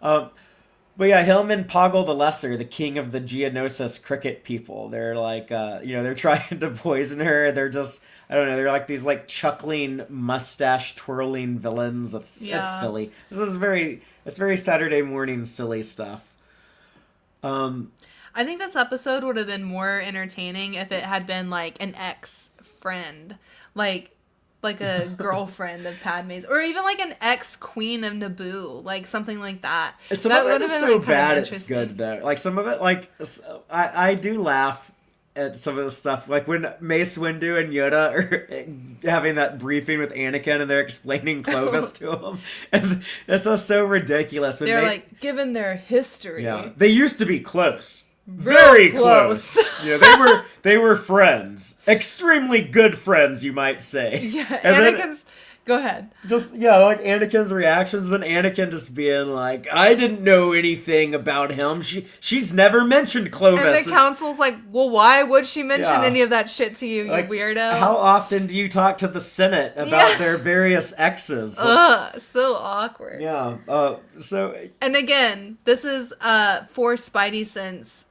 But yeah, him and Poggle the Lesser, the king of the Geonosis cricket people, they're like, they're trying to poison her. They're just, I don't know, they're like these like chuckling, mustache twirling villains. It's silly. It's very Saturday morning silly stuff. I think this episode would have been more entertaining if it had been like an ex-friend, like a girlfriend of Padme's, or even like an ex-queen of Naboo, like something like that. Some of it is so bad it's good though. Like some of it, like I do laugh at some of the stuff, like when Mace Windu and Yoda are having that briefing with Anakin and they're explaining Clovis to him, and that's just so ridiculous. When they're like, given their history, they used to be close. Very close. They were friends. Extremely good friends, you might say. Yeah, and Anakin's... Go ahead. Just, like Anakin's reactions, then Anakin just being like, I didn't know anything about him. She's never mentioned Clovis. And the council's like, well, why would she mention any of that shit to you, you weirdo? How often do you talk to the Senate about their various exes? So awkward. Yeah. And again, this is for Spidey sense,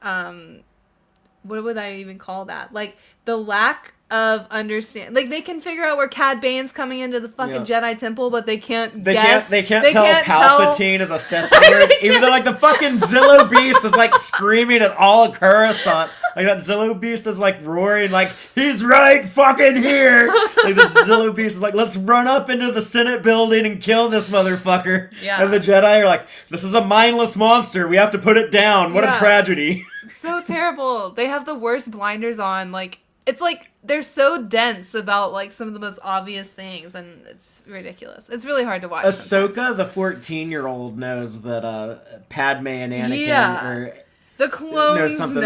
what would I even call that? Like, the lack of understand, like they can figure out where Cad Bane's coming into the fucking Jedi Temple, but they can't guess. They can't tell Palpatine is a Sith Lord, even though like the fucking Zillo Beast is like screaming at all of Coruscant. Like that Zillo Beast is like roaring like, he's right fucking here. Like this Zillo Beast is like, let's run up into the Senate building and kill this motherfucker. Yeah. And the Jedi are like, this is a mindless monster. We have to put it down. What a tragedy. So terrible. They have the worst blinders on. Like, it's like they're so dense about like some of the most obvious things, and it's ridiculous. It's really hard to watch. Ahsoka, the 14-year-old, knows that Padme and Anakin are... The clones know. But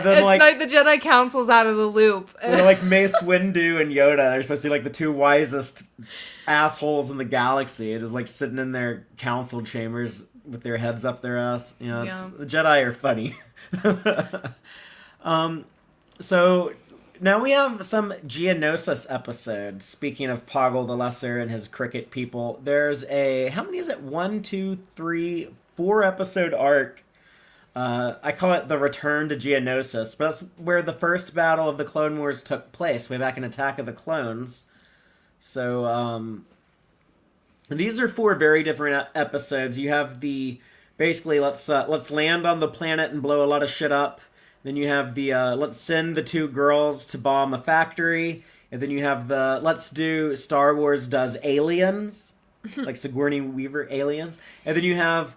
then, it's like the Jedi Council's out of the loop. They're like Mace Windu and Yoda. They're supposed to be like the two wisest assholes in the galaxy, just like sitting in their council chambers with their heads up their ass. The Jedi are funny. So now we have some Geonosis episodes. Speaking of Poggle the Lesser and his cricket people, there's how many is it? 1, 2, 3, 4 episode arc. I call it the Return to Geonosis, but that's where the first battle of the Clone Wars took place, way back in Attack of the Clones. So, these are 4 very different episodes. You have basically, let's land on the planet and blow a lot of shit up. Then you have let's send the 2 girls to bomb a factory. And then you have let's do Star Wars does aliens. Like Sigourney Weaver aliens. And then you have,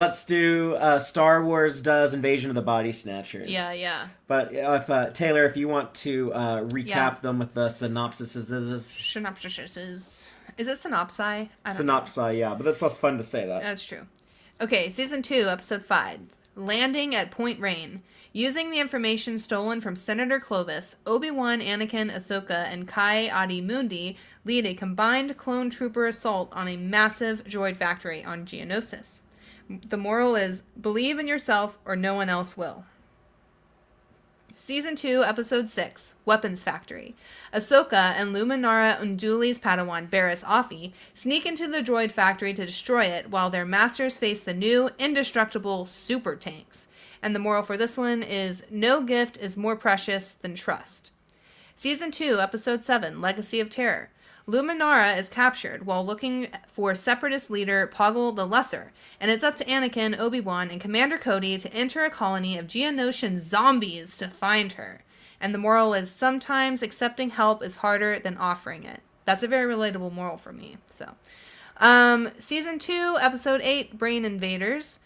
let's do Star Wars does Invasion of the Body Snatchers. Yeah. But if Taylor, if you want to recap them with the synopsises. Synopsises. Is it synopsi? Synopsi, yeah. But that's less fun to say that. That's true. Okay, Season 2, Episode 5. Landing at Point Rain. Using the information stolen from Senator Clovis, Obi-Wan, Anakin, Ahsoka, and Kai-Adi-Mundi lead a combined clone trooper assault on a massive droid factory on Geonosis. The moral is, believe in yourself or no one else will. Season 2, Episode 6, Weapons Factory. Ahsoka and Luminara Unduli's Padawan Barriss Offee sneak into the droid factory to destroy it while their masters face the new, indestructible super tanks. And the moral for this one is, no gift is more precious than trust. Season 2, Episode 7, Legacy of Terror. Luminara is captured while looking for Separatist leader Poggle the Lesser, and it's up to Anakin, Obi-Wan, and Commander Cody to enter a colony of Geonosian zombies to find her. And the moral is, sometimes accepting help is harder than offering it. That's a very relatable moral for me. So, Season 2, Episode 8, Brain Invaders.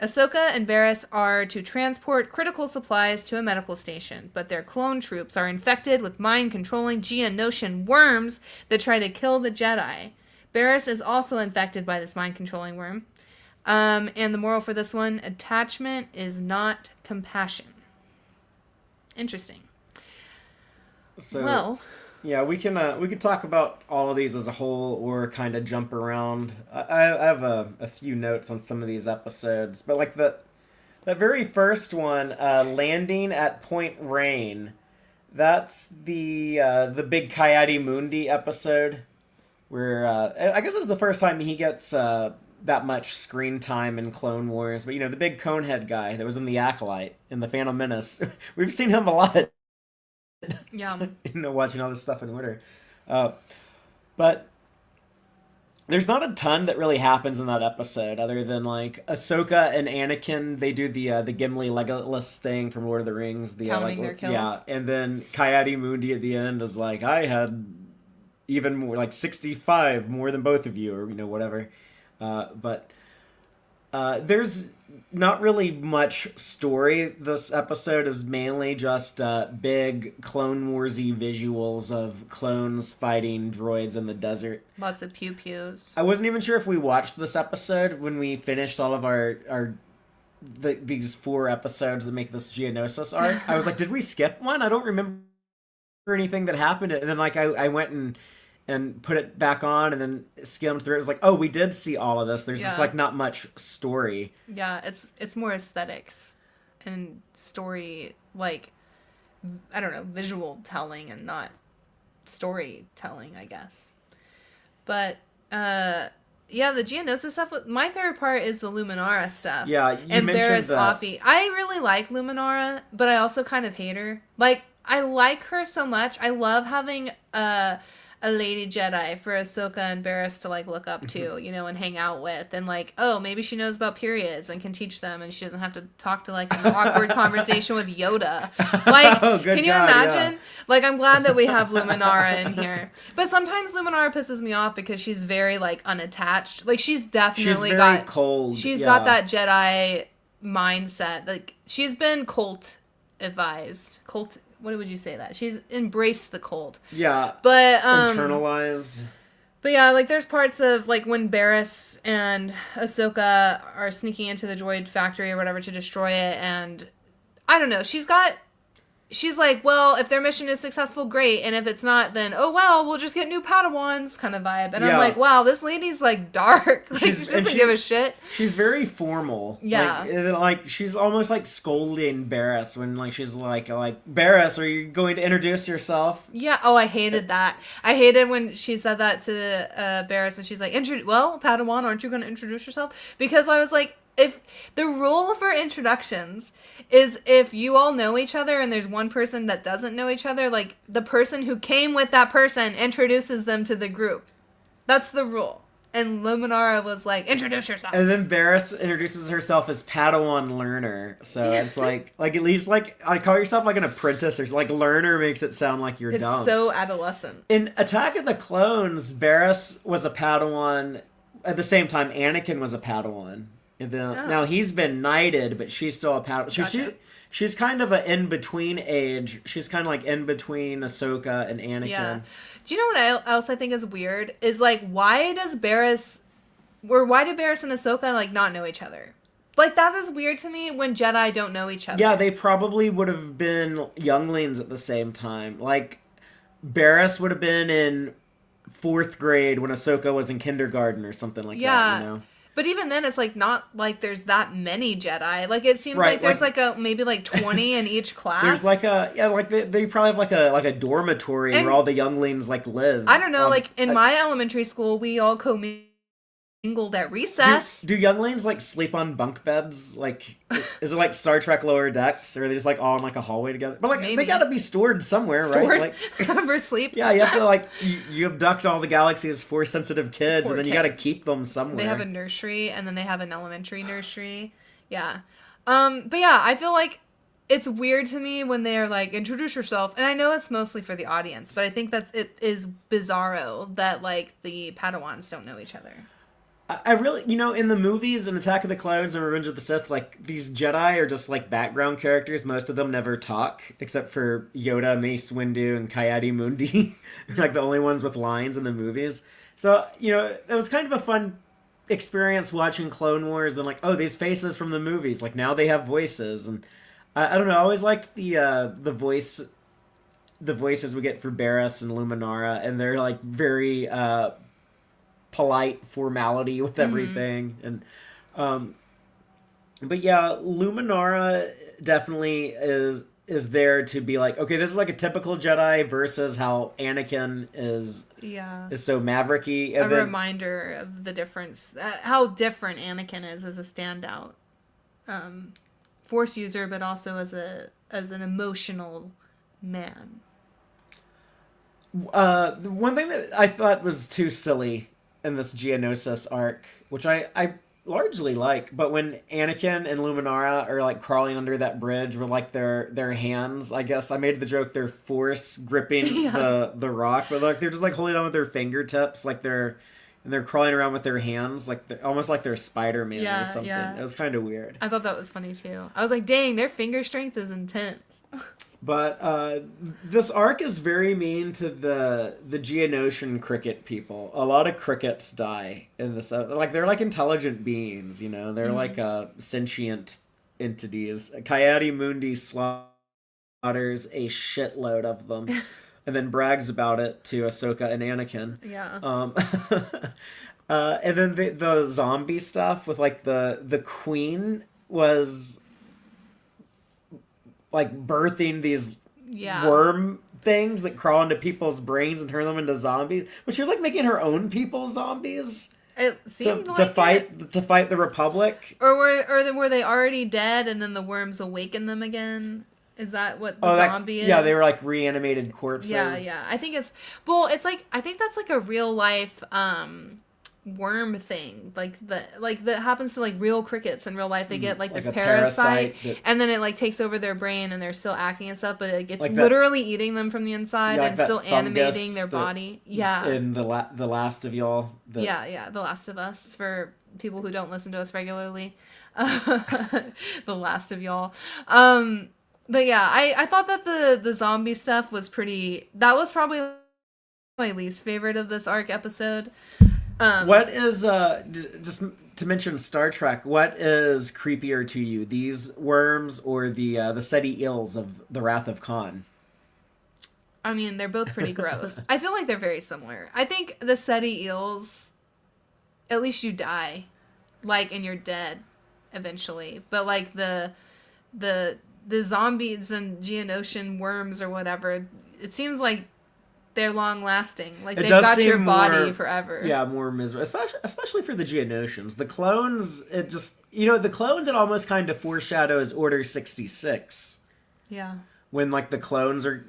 Ahsoka and Barriss are to transport critical supplies to a medical station, but their clone troops are infected with mind-controlling Geonosian worms that try to kill the Jedi. Barriss is also infected by this mind-controlling worm. And the moral for this one, attachment is not compassion. Interesting. So, well, Yeah, we can talk about all of these as a whole or kind of jump around. I have a few notes on some of these episodes, but like the very first one, landing at Point Rain. That's the big Coyote Mundi episode where I guess it's the first time he gets that much screen time in Clone Wars. But the big conehead guy that was in the Acolyte in the Phantom Menace, we've seen him a lot. Yeah. Watching all this stuff in order. Uh, but there's not a ton that really happens in that episode, other than like Ahsoka and Anakin. They do the Gimli Legolas thing from Lord of the Rings. The Counting their kills. Yeah, and then Coyote Mundi at the end is like, I had even more, like 65 more than both of you, or whatever. But there's not really much story. This episode is mainly just big Clone Warsy visuals of clones fighting droids in the desert. Lots of pew pews. I wasn't even sure if we watched this episode when we finished all of these 4 episodes that make this Geonosis arc. I was like, did we skip one? I don't remember anything that happened. And then like I went and put it back on and then skimmed through it. It was like, oh, we did see all of this. There's just like not much story. Yeah, it's more aesthetics and story, like, I don't know, visual telling and not storytelling, I guess. But yeah, the Geonosis stuff. My favorite part is the Luminara stuff. Yeah, you mentioned that. Offie. I really like Luminara, but I also kind of hate her. Like, I like her so much. I love having a lady Jedi for Ahsoka and Barriss to like look up to, and hang out with, and like, oh, maybe she knows about periods and can teach them, and she doesn't have to talk to like an awkward conversation with Yoda. Like, can you imagine? Yeah. Like, I'm glad that we have Luminara in here, but sometimes Luminara pisses me off because she's very like unattached. Like, she's definitely got cold. She's got that Jedi mindset. Like, she's been cult advised. What would you say that? She's embraced the cult. Yeah. But internalized. But yeah, like there's parts of like when Barriss and Ahsoka are sneaking into the droid factory or whatever to destroy it, and I don't know, she's like, well, if their mission is successful, great, and if it's not, then oh well, we'll just get new Padawans kind of vibe. And I'm like, wow, this lady's like dark. Like, she doesn't give a shit. She's very formal. Yeah. Like she's almost like scolding Barriss when like she's like Barriss, are you going to introduce yourself? Yeah. Oh, I hated that. I hated when she said that to Barriss, and she's like, well, Padawan, aren't you going to introduce yourself? Because I was like, if the rule for introductions is if you all know each other and there's one person that doesn't know each other, like the person who came with that person introduces them to the group. That's the rule. And Luminara was like, introduce yourself. And then Barriss introduces herself as Padawan Learner. So it's like at least like I call yourself like an apprentice, or like Learner makes it sound like you're dumb. It's so adolescent. In Attack of the Clones, Barriss was a Padawan. At the same time, Anakin was a Padawan. Now he's been knighted, but she's still a Padawan. Gotcha. She's kind of an in-between age. She's kind of like in between Ahsoka and Anakin. Yeah. Do you know what else I think is weird? Is like, why do Barriss and Ahsoka like not know each other? Like, that is weird to me when Jedi don't know each other. Yeah, they probably would have been younglings at the same time. Like, Barriss would have been in 4th grade when Ahsoka was in kindergarten or something like that, But even then, it's like not like there's that many Jedi. Like, it seems like there's like a maybe like 20 in each class. There's like they probably have like a dormitory where all the younglings like live. I don't know. Like in my elementary school, we all commingled at recess. Do younglings like sleep on bunk beds? Like, is it like Star Trek Lower Decks, or are they just like all in like a hallway together? But like they gotta be stored somewhere, right? Like for sleep. Yeah, you have to like you abduct all the galaxy's Force sensitive kids, and then you gotta keep them somewhere. They have a nursery, and then they have an elementary nursery. Yeah, but yeah, I feel like it's weird to me when they're like, introduce yourself, and I know it's mostly for the audience, but I think it is bizarro that like the Padawans don't know each other. I really, in the movies and Attack of the Clones and Revenge of the Sith, like, these Jedi are just, like, background characters. Most of them never talk, except for Yoda, Mace Windu, and Coyote Mundi. Like, the only ones with lines in the movies. So, it was kind of a fun experience watching Clone Wars. Then, like, oh, these faces from the movies. Like, now they have voices. And I don't know, I always liked the voice the voices we get for Barris and Luminara, and they're like very polite formality with everything. And but yeah, Luminara definitely is there to be like, okay, this is like a typical Jedi versus how Anakin is so mavericky. And a reminder of the difference, how different Anakin is as a standout Force user, but also as an emotional man. One thing that I thought was too silly in this Geonosis arc, which I largely like, but when Anakin and Luminara are like crawling under that bridge with like their hands, I guess I made the joke they're force gripping the rock, but like they're just like holding on with their fingertips, like they're crawling around with their hands, like almost like they're Spider-Man or something. Yeah. It was kind of weird. I thought that was funny too. I was like, dang, their finger strength is intense. But this arc is very mean to the Geonosian cricket people. A lot of crickets die in this. Like they're like intelligent beings, you know. They're like sentient entities. Coyote Mundi slaughters a shitload of them, and then brags about it to Ahsoka and Anakin. Yeah. And then the zombie stuff with like the queen was like birthing these worm things that crawl into people's brains and turn them into zombies. But she was like making her own people zombies. It seemed to fight the Republic. Or were they already dead and then the worms awaken them again? Is that what the zombie is? Yeah, they were like reanimated corpses. Yeah. I think it's like I think that's like a real life worm thing, like that happens to like real crickets in real life. They get like this parasite and then it like takes over their brain and they're still acting and stuff, but it's like literally eating them from the inside and still animating their body. In the Last of Y'all. The Last of Us, for people who don't listen to us regularly. The Last of Y'all. But yeah, I thought that the zombie stuff was that was probably my least favorite of this arc episode. What is just to mention Star Trek? What is creepier to you, these worms or the Seti eels of the Wrath of Khan? I mean, they're both pretty gross. I feel like they're very similar. I think the Seti eels, at least you die, like, and you're dead eventually. But like the zombies and Geonosian worms or whatever, it seems like they're long lasting. Like they've got your body forever. Yeah, more miserable. Especially for the Geonosians. The clones, it almost kind of foreshadows Order 66. Yeah. When like the clones are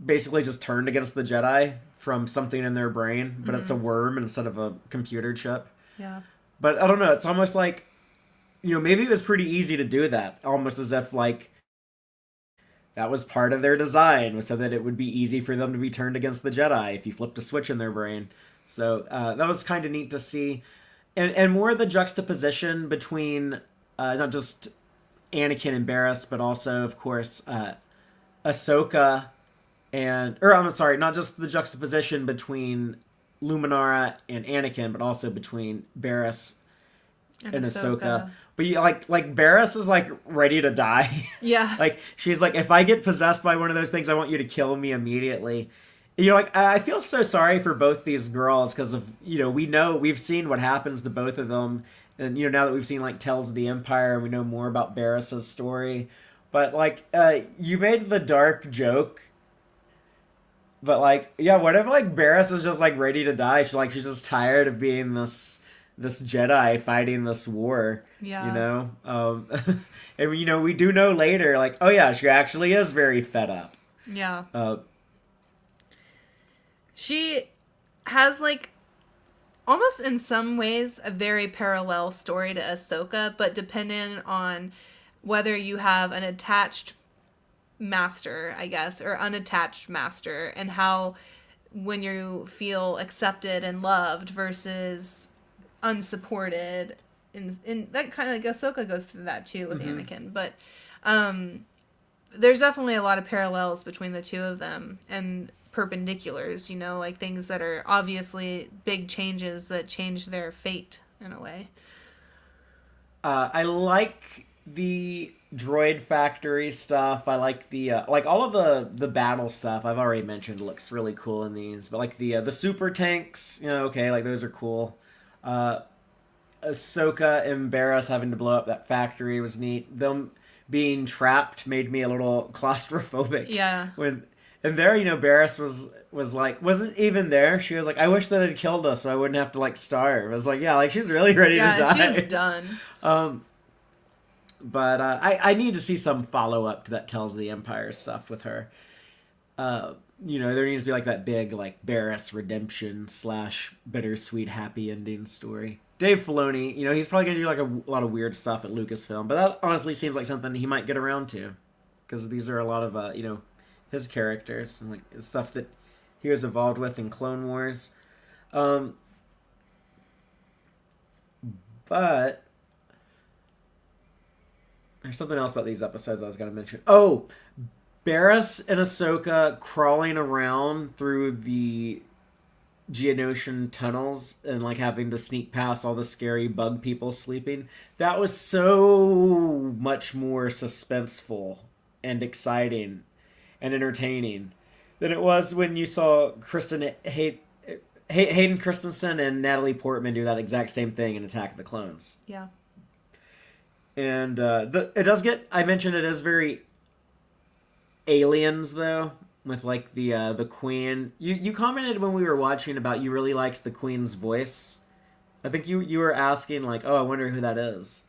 basically just turned against the Jedi from something in their brain, but it's a worm instead of a computer chip. Yeah. But I don't know, it's almost like, maybe it was pretty easy to do that. Almost as if like that was part of their design, so that it would be easy for them to be turned against the Jedi if you flipped a switch in their brain. So that was kind of neat to see. And more the juxtaposition between not just Anakin and Barris, but also, of course, Ahsoka not just the juxtaposition between Luminara and Anakin, but also between Barris and Ahsoka. But like Barris is like ready to die. Yeah. Like she's like, if I get possessed by one of those things, I want you to kill me immediately. Like I feel so sorry for both these girls because of we've seen what happens to both of them, and now that we've seen like Tales of the Empire and we know more about Barris's story. But like you made the dark joke. But like, yeah, what if like Barris is just like ready to die? She's just tired of being this Jedi fighting this war. Yeah. And we do know later, like, oh yeah, she actually is very fed up. Yeah. She has like almost in some ways a very parallel story to Ahsoka, but depending on whether you have an attached master, I guess, or unattached master, and how when you feel accepted and loved versus unsupported, and that kind of like Ahsoka goes through that too with Anakin, but there's definitely a lot of parallels between the two of them and perpendiculars, like things that are obviously big changes that change their fate in a way. I like the droid factory stuff. I like the like all of the battle stuff. I've already mentioned looks really cool in these, but like the super tanks, okay, like those are cool. Uh, Ahsoka and Barriss having to blow up that factory was neat. Them being trapped made me a little claustrophobic. Yeah. And there, Barriss was like wasn't even there. She was like, I wish that had killed us so I wouldn't have to like starve. I was like, yeah, like she's really ready to die. Yeah, she's done. But I need to see some follow up to that Tells the Empire stuff with her. There needs to be like that big like Barriss redemption / bittersweet happy ending story. Dave Filoni, he's probably gonna do like a lot of weird stuff at Lucasfilm, but that honestly seems like something he might get around to, because these are a lot of his characters and like stuff that he was involved with in Clone Wars. But there's something else about these episodes I was gonna mention. Oh, Barriss and Ahsoka crawling around through the Geonosian tunnels and like having to sneak past all the scary bug people sleeping. That was so much more suspenseful and exciting and entertaining than it was when you saw Hayden Christensen and Natalie Portman do that exact same thing in Attack of the Clones. Yeah. And it does get, I mentioned it is very Aliens though, with like the Queen. You commented when we were watching about you really liked the Queen's voice. I think you were asking like, oh, I wonder who that is.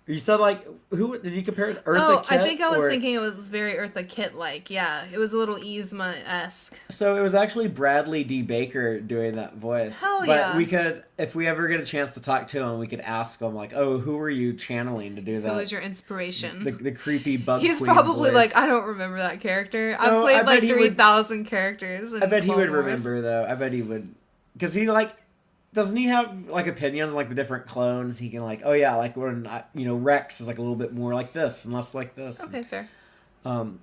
You said like, who did you compare it to? Eartha Kitt? I think I was thinking it was very Eartha Kitt-like. Yeah, it was a little Yzma-esque. So it was actually Bradley D. Baker doing that voice. Hell but yeah. We could, if we ever get a chance to talk to him, we could ask him like, oh, who were you channeling to do that? Who was your inspiration? The creepy bug He's Queen probably voice. like, I don't remember that character. I've played like 3,000 characters. I bet he would Wars. remember though. I bet he would, because he like. Doesn't he have like opinions on like the different clones? He can like, oh yeah, like when Rex is like a little bit more like this and less like this. Okay, fair. And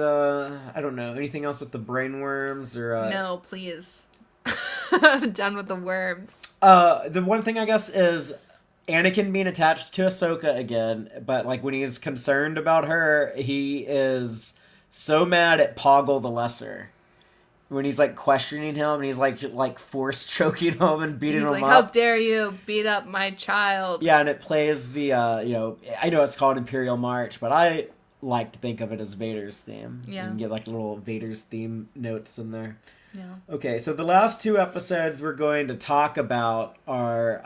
I don't know, anything else with the brainworms or No, please. I'm done with the worms. The one thing I guess is Anakin being attached to Ahsoka again, but like when he's concerned about her, he is so mad at Poggle the Lesser. When he's like questioning him and he's like force choking him and beating him like, up. How dare you beat up my child? Yeah, and it plays the I know it's called Imperial March, but I like to think of it as Vader's theme. Yeah. And get like little Vader's theme notes in there. Yeah. Okay, so the last two episodes we're going to talk about are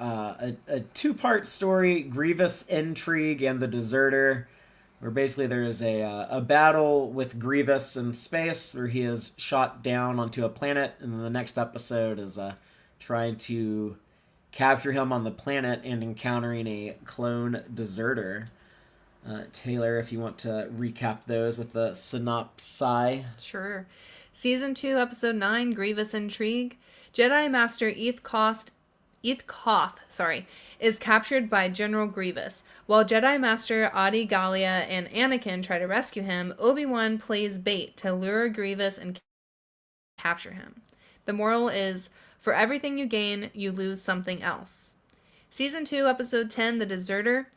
a two-part story, Grievous Intrigue and the Deserter, where basically there is a battle with Grievous in space where he is shot down onto a planet, and then the next episode is trying to capture him on the planet and encountering a clone deserter. Taylor, if you want to recap those with the synopsis. Sure. Season 2, Episode 9, Grievous Intrigue. Jedi Master Koth, is captured by General Grievous. While Jedi Master Adi Gallia and Anakin try to rescue him, Obi-Wan plays bait to lure Grievous and capture him. The moral is, for everything you gain, you lose something else. Season 2, Episode 10, The Deserter.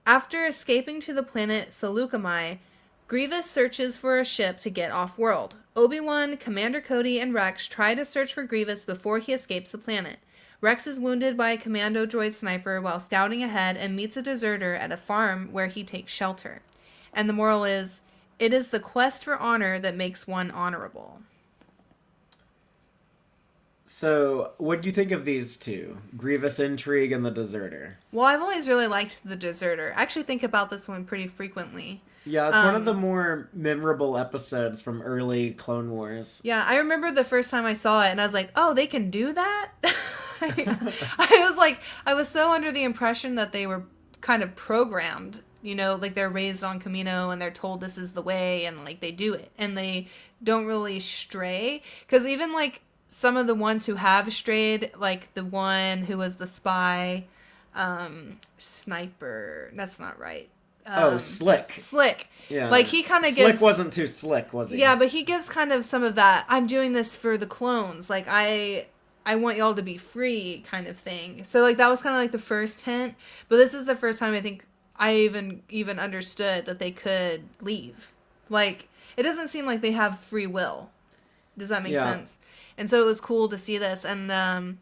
After escaping to the planet Seleucami, Grievous searches for a ship to get off-world. Obi-Wan, Commander Cody, and Rex try to search for Grievous before he escapes the planet. Rex is wounded by a commando droid sniper while scouting ahead and meets a deserter at a farm where he takes shelter. And the moral is, it is the quest for honor that makes one honorable. So, what do you think of these two? Grievous Intrigue and the Deserter. Well, I've always really liked the Deserter. I actually think about this one pretty frequently. Yeah, it's one of the more memorable episodes from early Clone Wars. Yeah, I remember the first time I saw it and I was like, oh, they can do that? I was so under the impression that they were kind of programmed, like they're raised on Camino and they're told this is the way and like they do it and they don't really stray. Because even like some of the ones who have strayed, like the one who was the spy, sniper, that's not right. Slick. Slick. Yeah. Like he kind of gives... Slick wasn't too slick, was he? Yeah, but he gives kind of some of that, I'm doing this for the clones. Like I I want y'all to be free kind of thing. So like that was kind of like the first hint, but this is the first time I think I even understood that they could leave. Like it doesn't seem like they have free will. Does that make sense? And so it was cool to see this, and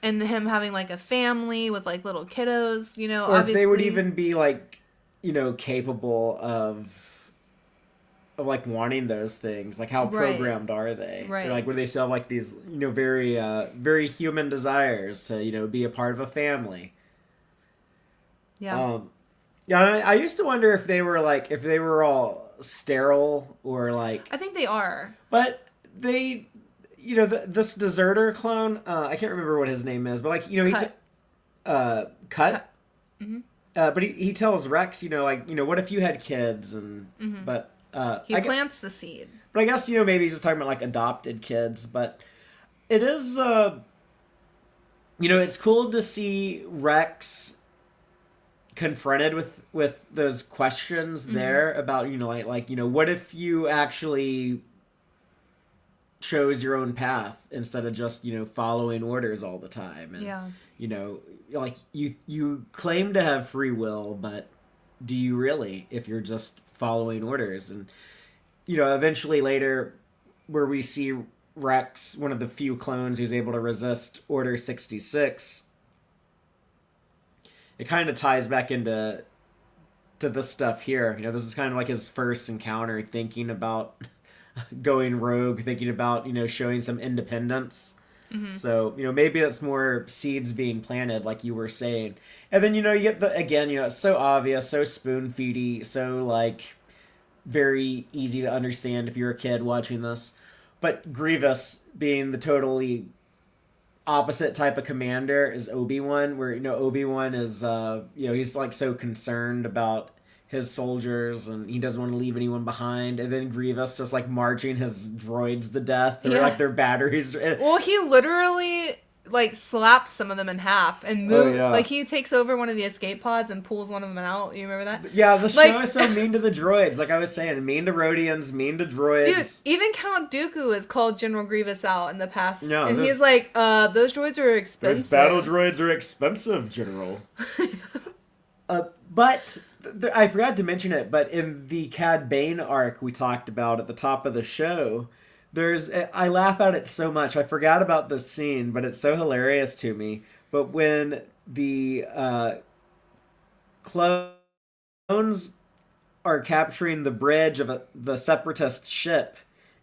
him having like a family with like little kiddos, you know, or obviously. if they would even be like, you know, capable of like wanting those things, like how programmed are they? Right. Or, like where they still have like these, you know, very human desires to, you know, be a part of a family. Yeah. Yeah, I used to wonder if they were all sterile or like. I think they are. But they, you know, this deserter clone, I can't remember what his name is, but like, you know, Cut. Mm-hmm. But he tells Rex, you know, like, you know, what if you had kids and but. He plants the seed. But I guess, you know, maybe he's just talking about, like, adopted kids. But it is, you know, it's cool to see Rex confronted with those questions there about, you know, like, you know, what if you actually chose your own path instead of just, you know, following orders all the time? And, you know, like, you claim to have free will, but do you really if you're just following orders? And you know, eventually later where we see Rex, one of the few clones who's able to resist Order 66, it kind of ties back into this stuff here. You know, this is kind of like his first encounter, thinking about going rogue, thinking about, you know, showing some independence. So, you know, maybe that's more seeds being planted, like you were saying. And then, you know, you get again, you know, it's so obvious, so spoon-feedy, so, like, very easy to understand if you're a kid watching this. But Grievous being the totally opposite type of commander is Obi-Wan, where, you know, Obi-Wan is, you know, he's, like, so concerned about his soldiers and he doesn't want to leave anyone behind. And then Grievous just, like, marching his droids to death, or, like, their batteries. Well, he literally, like, slaps some of them in half and moves. Like, he takes over one of the escape pods and pulls one of them out. You remember that? Yeah, the show is so mean to the droids. Like I was saying, mean to Rhodians, mean to droids. Dude, even Count Dooku has called General Grievous out in the past. Yeah, and he's like, those droids are expensive. Those battle droids are expensive, General. But I forgot to mention it, but in the Cad Bane arc we talked about at the top of the show, I laugh at it so much. I forgot about this scene, but it's so hilarious to me. But when the clones are capturing the bridge of the Separatist ship,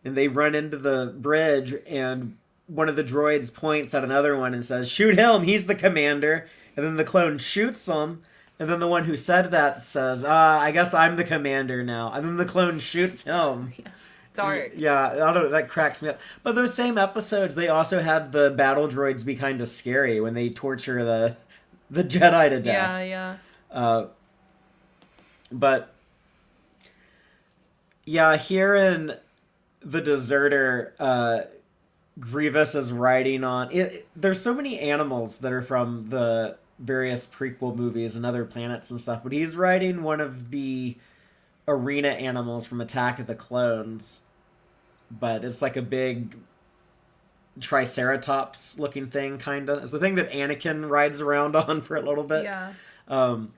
and they run into the bridge, and one of the droids points at another one and says, "Shoot him, he's the commander." And then the clone shoots him, and then the one who said that says, "I guess I'm the commander now." And then the clone shoots him. Yeah. Dark. Yeah, I don't know, that cracks me up. But those same episodes, they also had the battle droids be kind of scary when they torture the Jedi to death. Yeah. But yeah, here in The Deserter, Grievous is riding on it. There's so many animals that are from the various prequel movies and other planets and stuff, but he's riding one of the arena animals from Attack of the Clones, but it's like a big triceratops looking thing, kind of. It's the thing that Anakin rides around on for a little bit. Yeah. And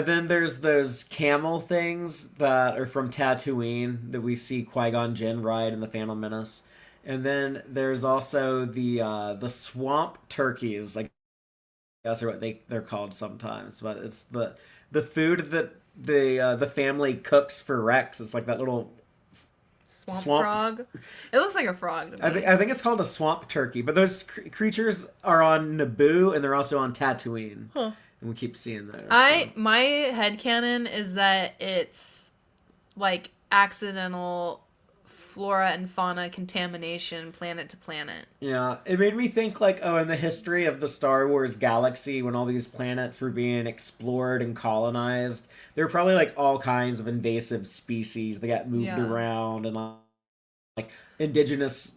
then there's those camel things that are from Tatooine that we see Qui-Gon Jinn ride in The Phantom Menace. And then there's also the swamp turkeys, I guess, are what they're called sometimes. But it's the food that the family cooks for Rex. It's like that little swamp frog. It looks like a frog to me. I think it's called a swamp turkey. But those creatures are on Naboo, and they're also on Tatooine. Huh. And we keep seeing those. My headcanon is that it's like accidental flora and fauna contamination planet to planet. Yeah, it made me think like, in the history of the Star Wars galaxy, when all these planets were being explored and colonized, there were probably like all kinds of invasive species that got moved around, and like indigenous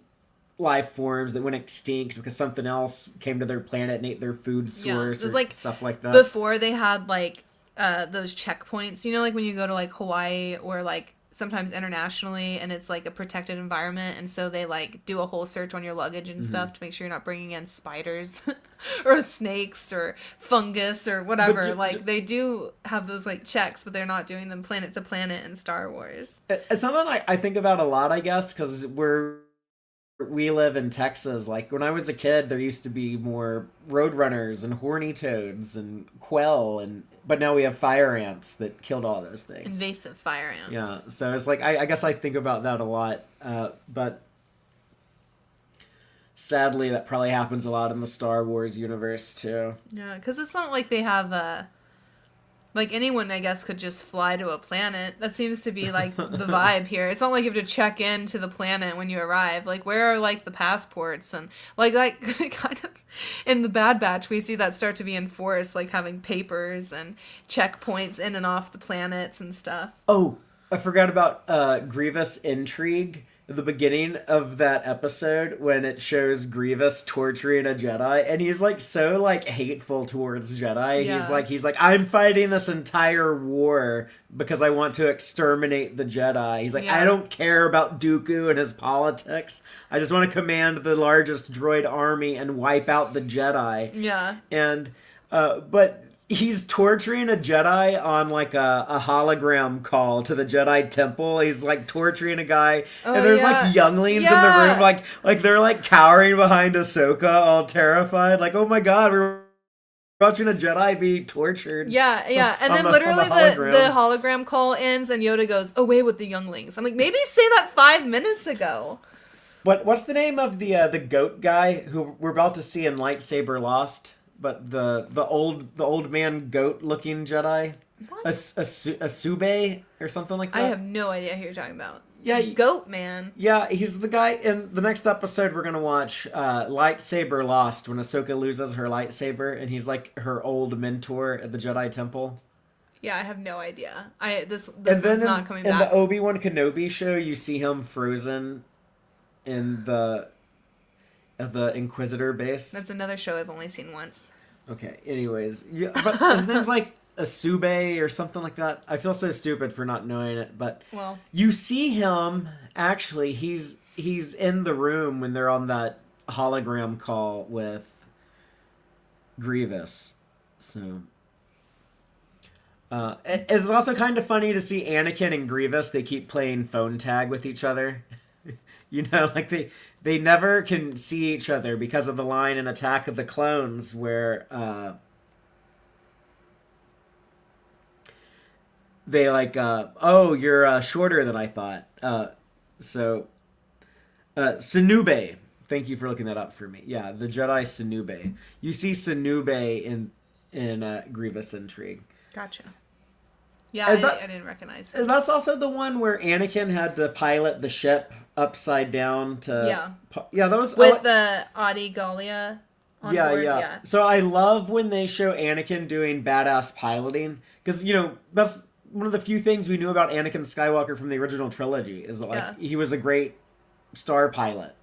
life forms that went extinct because something else came to their planet and ate their food source, or like stuff like that. Before they had like those checkpoints, you know, like when you go to like Hawaii or like sometimes internationally, and it's like a protected environment, and so they like do a whole search on your luggage and stuff to make sure you're not bringing in spiders or snakes or fungus or whatever. Like they do have those like checks, but they're not doing them planet to planet in Star Wars. It's something I think about a lot, I guess, because we live in Texas. Like when I was a kid, there used to be more roadrunners and horny toads and quail, but now we have fire ants that killed all those things. Invasive fire ants. Yeah, so it's like I guess I think about that a lot, but sadly that probably happens a lot in the Star Wars universe too. Yeah, because it's not like they have like anyone, I guess, could just fly to a planet. That seems to be like the vibe here. It's not like you have to check in to the planet when you arrive. Like, where are like the passports and like kind of in the Bad Batch we see that start to be enforced, like having papers and checkpoints in and off the planets and stuff. Oh, I forgot about Grievous intrigue. At the beginning of that episode when it shows Grievous torturing a Jedi, and he's like so like hateful towards Jedi. Yeah. He's like I'm fighting this entire war because I want to exterminate the Jedi. He's like, I don't care about Dooku and his politics. I just want to command the largest droid army and wipe out the Jedi. Yeah. And but he's torturing a Jedi on like a hologram call to the Jedi Temple. He's like torturing a guy, and there's like younglings in the room, like they're like cowering behind Ahsoka, all terrified. Like, oh my god, we're watching a Jedi be tortured. Yeah, and then literally the hologram call ends, and Yoda goes, "Away with the younglings." I'm like, maybe say that 5 minutes ago. What's the name of the goat guy who we're about to see in Lightsaber Lost? But the old man goat looking Jedi, what? a Sube or something like that. I have no idea who you're talking about. Yeah, Goat Man. Yeah, he's the guy in the next episode. We're gonna watch Lightsaber Lost when Ahsoka loses her lightsaber, and he's like her old mentor at the Jedi Temple. Yeah, I have no idea. This one's not coming back. In the Obi-Wan Kenobi show, you see him frozen in the Inquisitor base. That's another show I've only seen once. Okay, anyways. Yeah, but his name's like Asube or something like that. I feel so stupid for not knowing it, but you see him, actually, he's in the room when they're on that hologram call with Grievous. So it's also kind of funny to see Anakin and Grievous, they keep playing phone tag with each other. You know, like they never can see each other because of the line in Attack of the Clones where they like, oh, you're shorter than I thought. Sinube. Thank you for looking that up for me. Yeah, the Jedi Sinube. You see Sinube in Grievous Intrigue. Gotcha. Yeah, I didn't recognize it. That's also the one where Anakin had to pilot the ship upside down to... Yeah, that was... With the Adi Gallia on board. Yeah. So I love when they show Anakin doing badass piloting, because, you know, that's one of the few things we knew about Anakin Skywalker from the original trilogy, is that, like, he was a great star pilot,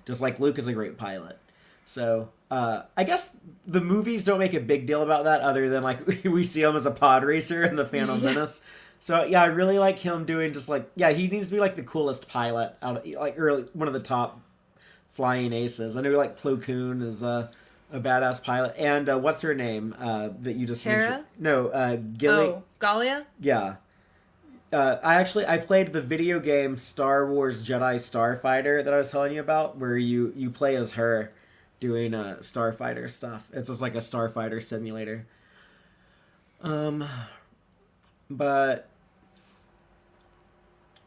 just like Luke is a great pilot. So, I guess the movies don't make a big deal about that, other than, like, we see him as a pod racer in the Phantom Menace. So, yeah, I really like him doing just, like, yeah, he needs to be, like, the coolest pilot, one of the top flying aces. I know, like, Plo Koon is a badass pilot. And what's her name that you just mentioned? No, Gilly. Oh, Gallia? Yeah. I played the video game Star Wars Jedi Starfighter that I was telling you about, where you play as her doing Starfighter stuff. It's just like a Starfighter simulator. But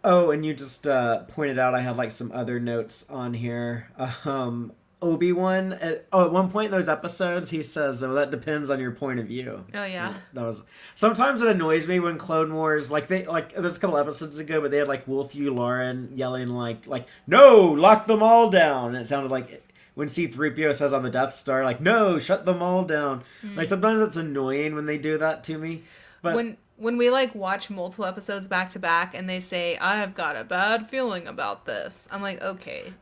and you just pointed out I had like some other notes on here. Obi-Wan at one point in those episodes he says, "Oh, that depends on your point of view." Oh yeah. That was sometimes it annoys me when Clone Wars there's a couple episodes ago, but they had like Wolf Lauren yelling like "No, lock them all down." And it sounded like when C-3PO says on the Death Star, like, "No, shut them all down." Like sometimes it's annoying when they do that to me. But when we like watch multiple episodes back to back and they say, "I've got a bad feeling about this," I'm like, okay.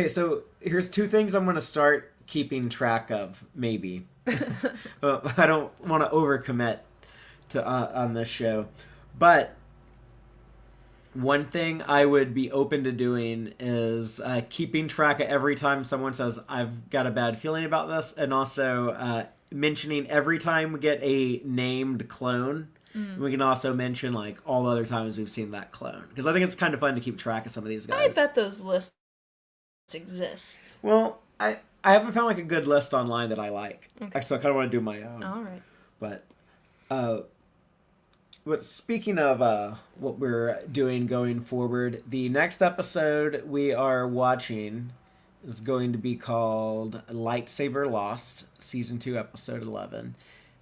So here's two things I'm going to start keeping track of, maybe. I don't want to overcommit to on this show. But One thing I would be open to doing is keeping track of every time someone says, I've got a bad feeling about this, and also mentioning every time we get a named clone. We can also mention like all the other times we've seen that clone, because I think it's kind of fun to keep track of some of these guys. I bet those lists exist. Well, I haven't found like a good list online that I like. Okay. So I kind of want to do my own. All right. But speaking of what we're doing going forward, the next episode we are watching is going to be called Lightsaber Lost, Season 2, Episode 11.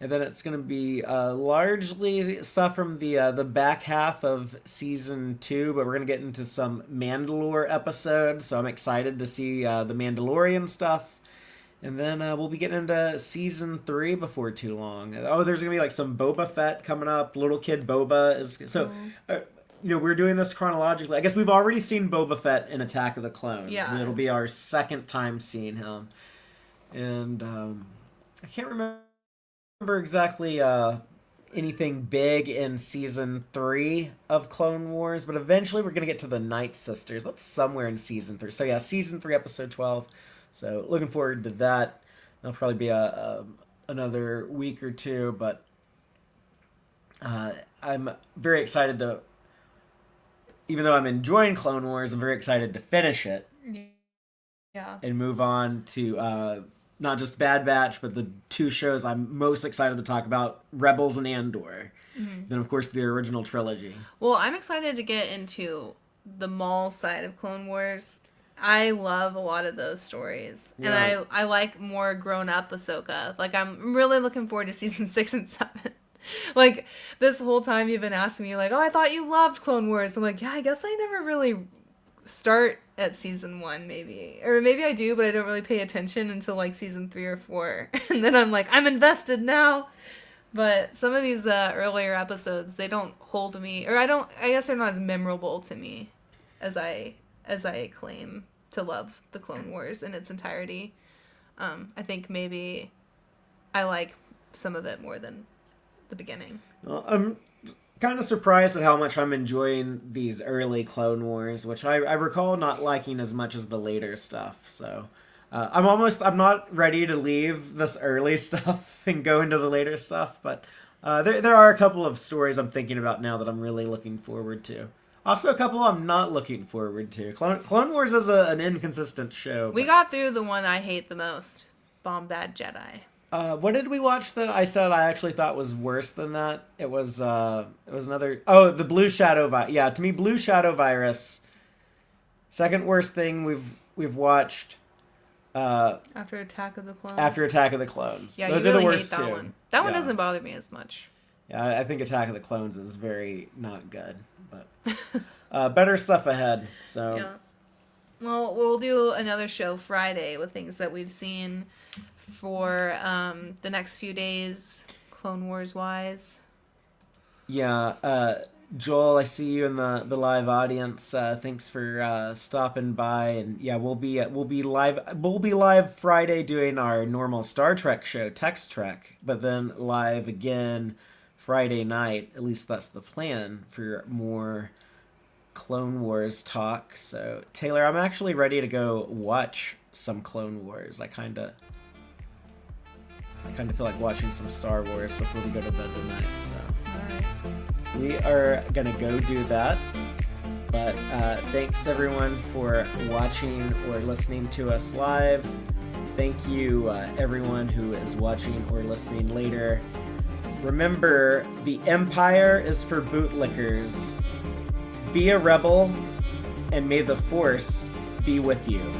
And then it's going to be largely stuff from the back half of Season 2, but we're going to get into some Mandalore episodes, so I'm excited to see the Mandalorian stuff. And then we'll be getting into Season 3 before too long. Oh, there's going to be like some Boba Fett coming up. Little kid Boba is... So, we're doing this chronologically. I guess we've already seen Boba Fett in Attack of the Clones. Yeah. And it'll be our second time seeing him. And I can't remember exactly anything big in Season 3 of Clone Wars, but eventually we're going to get to the Night Sisters. That's somewhere in Season 3. So yeah, Season 3, Episode 12. So looking forward to that. That'll probably be another week or two, but I'm very excited to, even though I'm enjoying Clone Wars, I'm very excited to finish it. Yeah. And move on to not just Bad Batch, but the two shows I'm most excited to talk about, Rebels and Andor. Mm-hmm. Then, of course, the original trilogy. Well, I'm excited to get into the Maul side of Clone Wars. I love a lot of those stories. Yeah. And I like more grown-up Ahsoka. Like, I'm really looking forward to Season 6 and 7. Like, this whole time you've been asking me, like, oh, I thought you loved Clone Wars. I'm like, yeah, I guess I never really start at Season 1, maybe. Or maybe I do, but I don't really pay attention until, like, Season 3 or 4. And then I'm like, I'm invested now. But some of these earlier episodes, they don't hold me. Or I guess they're not as memorable to me as I claim to love the Clone Wars in its entirety. I think maybe I like some of it more than the beginning. Well, I'm kind of surprised at how much I'm enjoying these early Clone Wars, which I recall not liking as much as the later stuff. So I'm not ready to leave this early stuff and go into the later stuff, but there are a couple of stories I'm thinking about now that I'm really looking forward to. Also, a couple I'm not looking forward to. Clone Wars is an inconsistent show. We got through the one I hate the most, Bomb Bad Jedi. What did we watch that I said I actually thought was worse than that? It was another... Oh, the Blue Shadow Virus. Yeah, to me, Blue Shadow Virus. Second worst thing we've watched. After Attack of the Clones. After Attack of the Clones. Yeah, those you really are the worst hate that two. one. That one doesn't bother me as much. Yeah, I think Attack of the Clones is very not good, but better stuff ahead. So. Yeah. Well, we'll do another show Friday with things that we've seen for the next few days, Clone Wars wise. Yeah, Joel, I see you in the live audience. Thanks for stopping by, and yeah, we'll be live Friday doing our normal Star Trek show, TEX-TREK, but then live again Friday night. At least that's the plan for more Clone Wars talk. So Taylor, I'm actually ready to go watch some Clone Wars. I kind of feel like watching some Star Wars before we go to bed tonight. So we are gonna go do that. But thanks everyone for watching or listening to us live. Thank you everyone who is watching or listening later. Remember, the Empire is for bootlickers. Be a rebel, and may the Force be with you.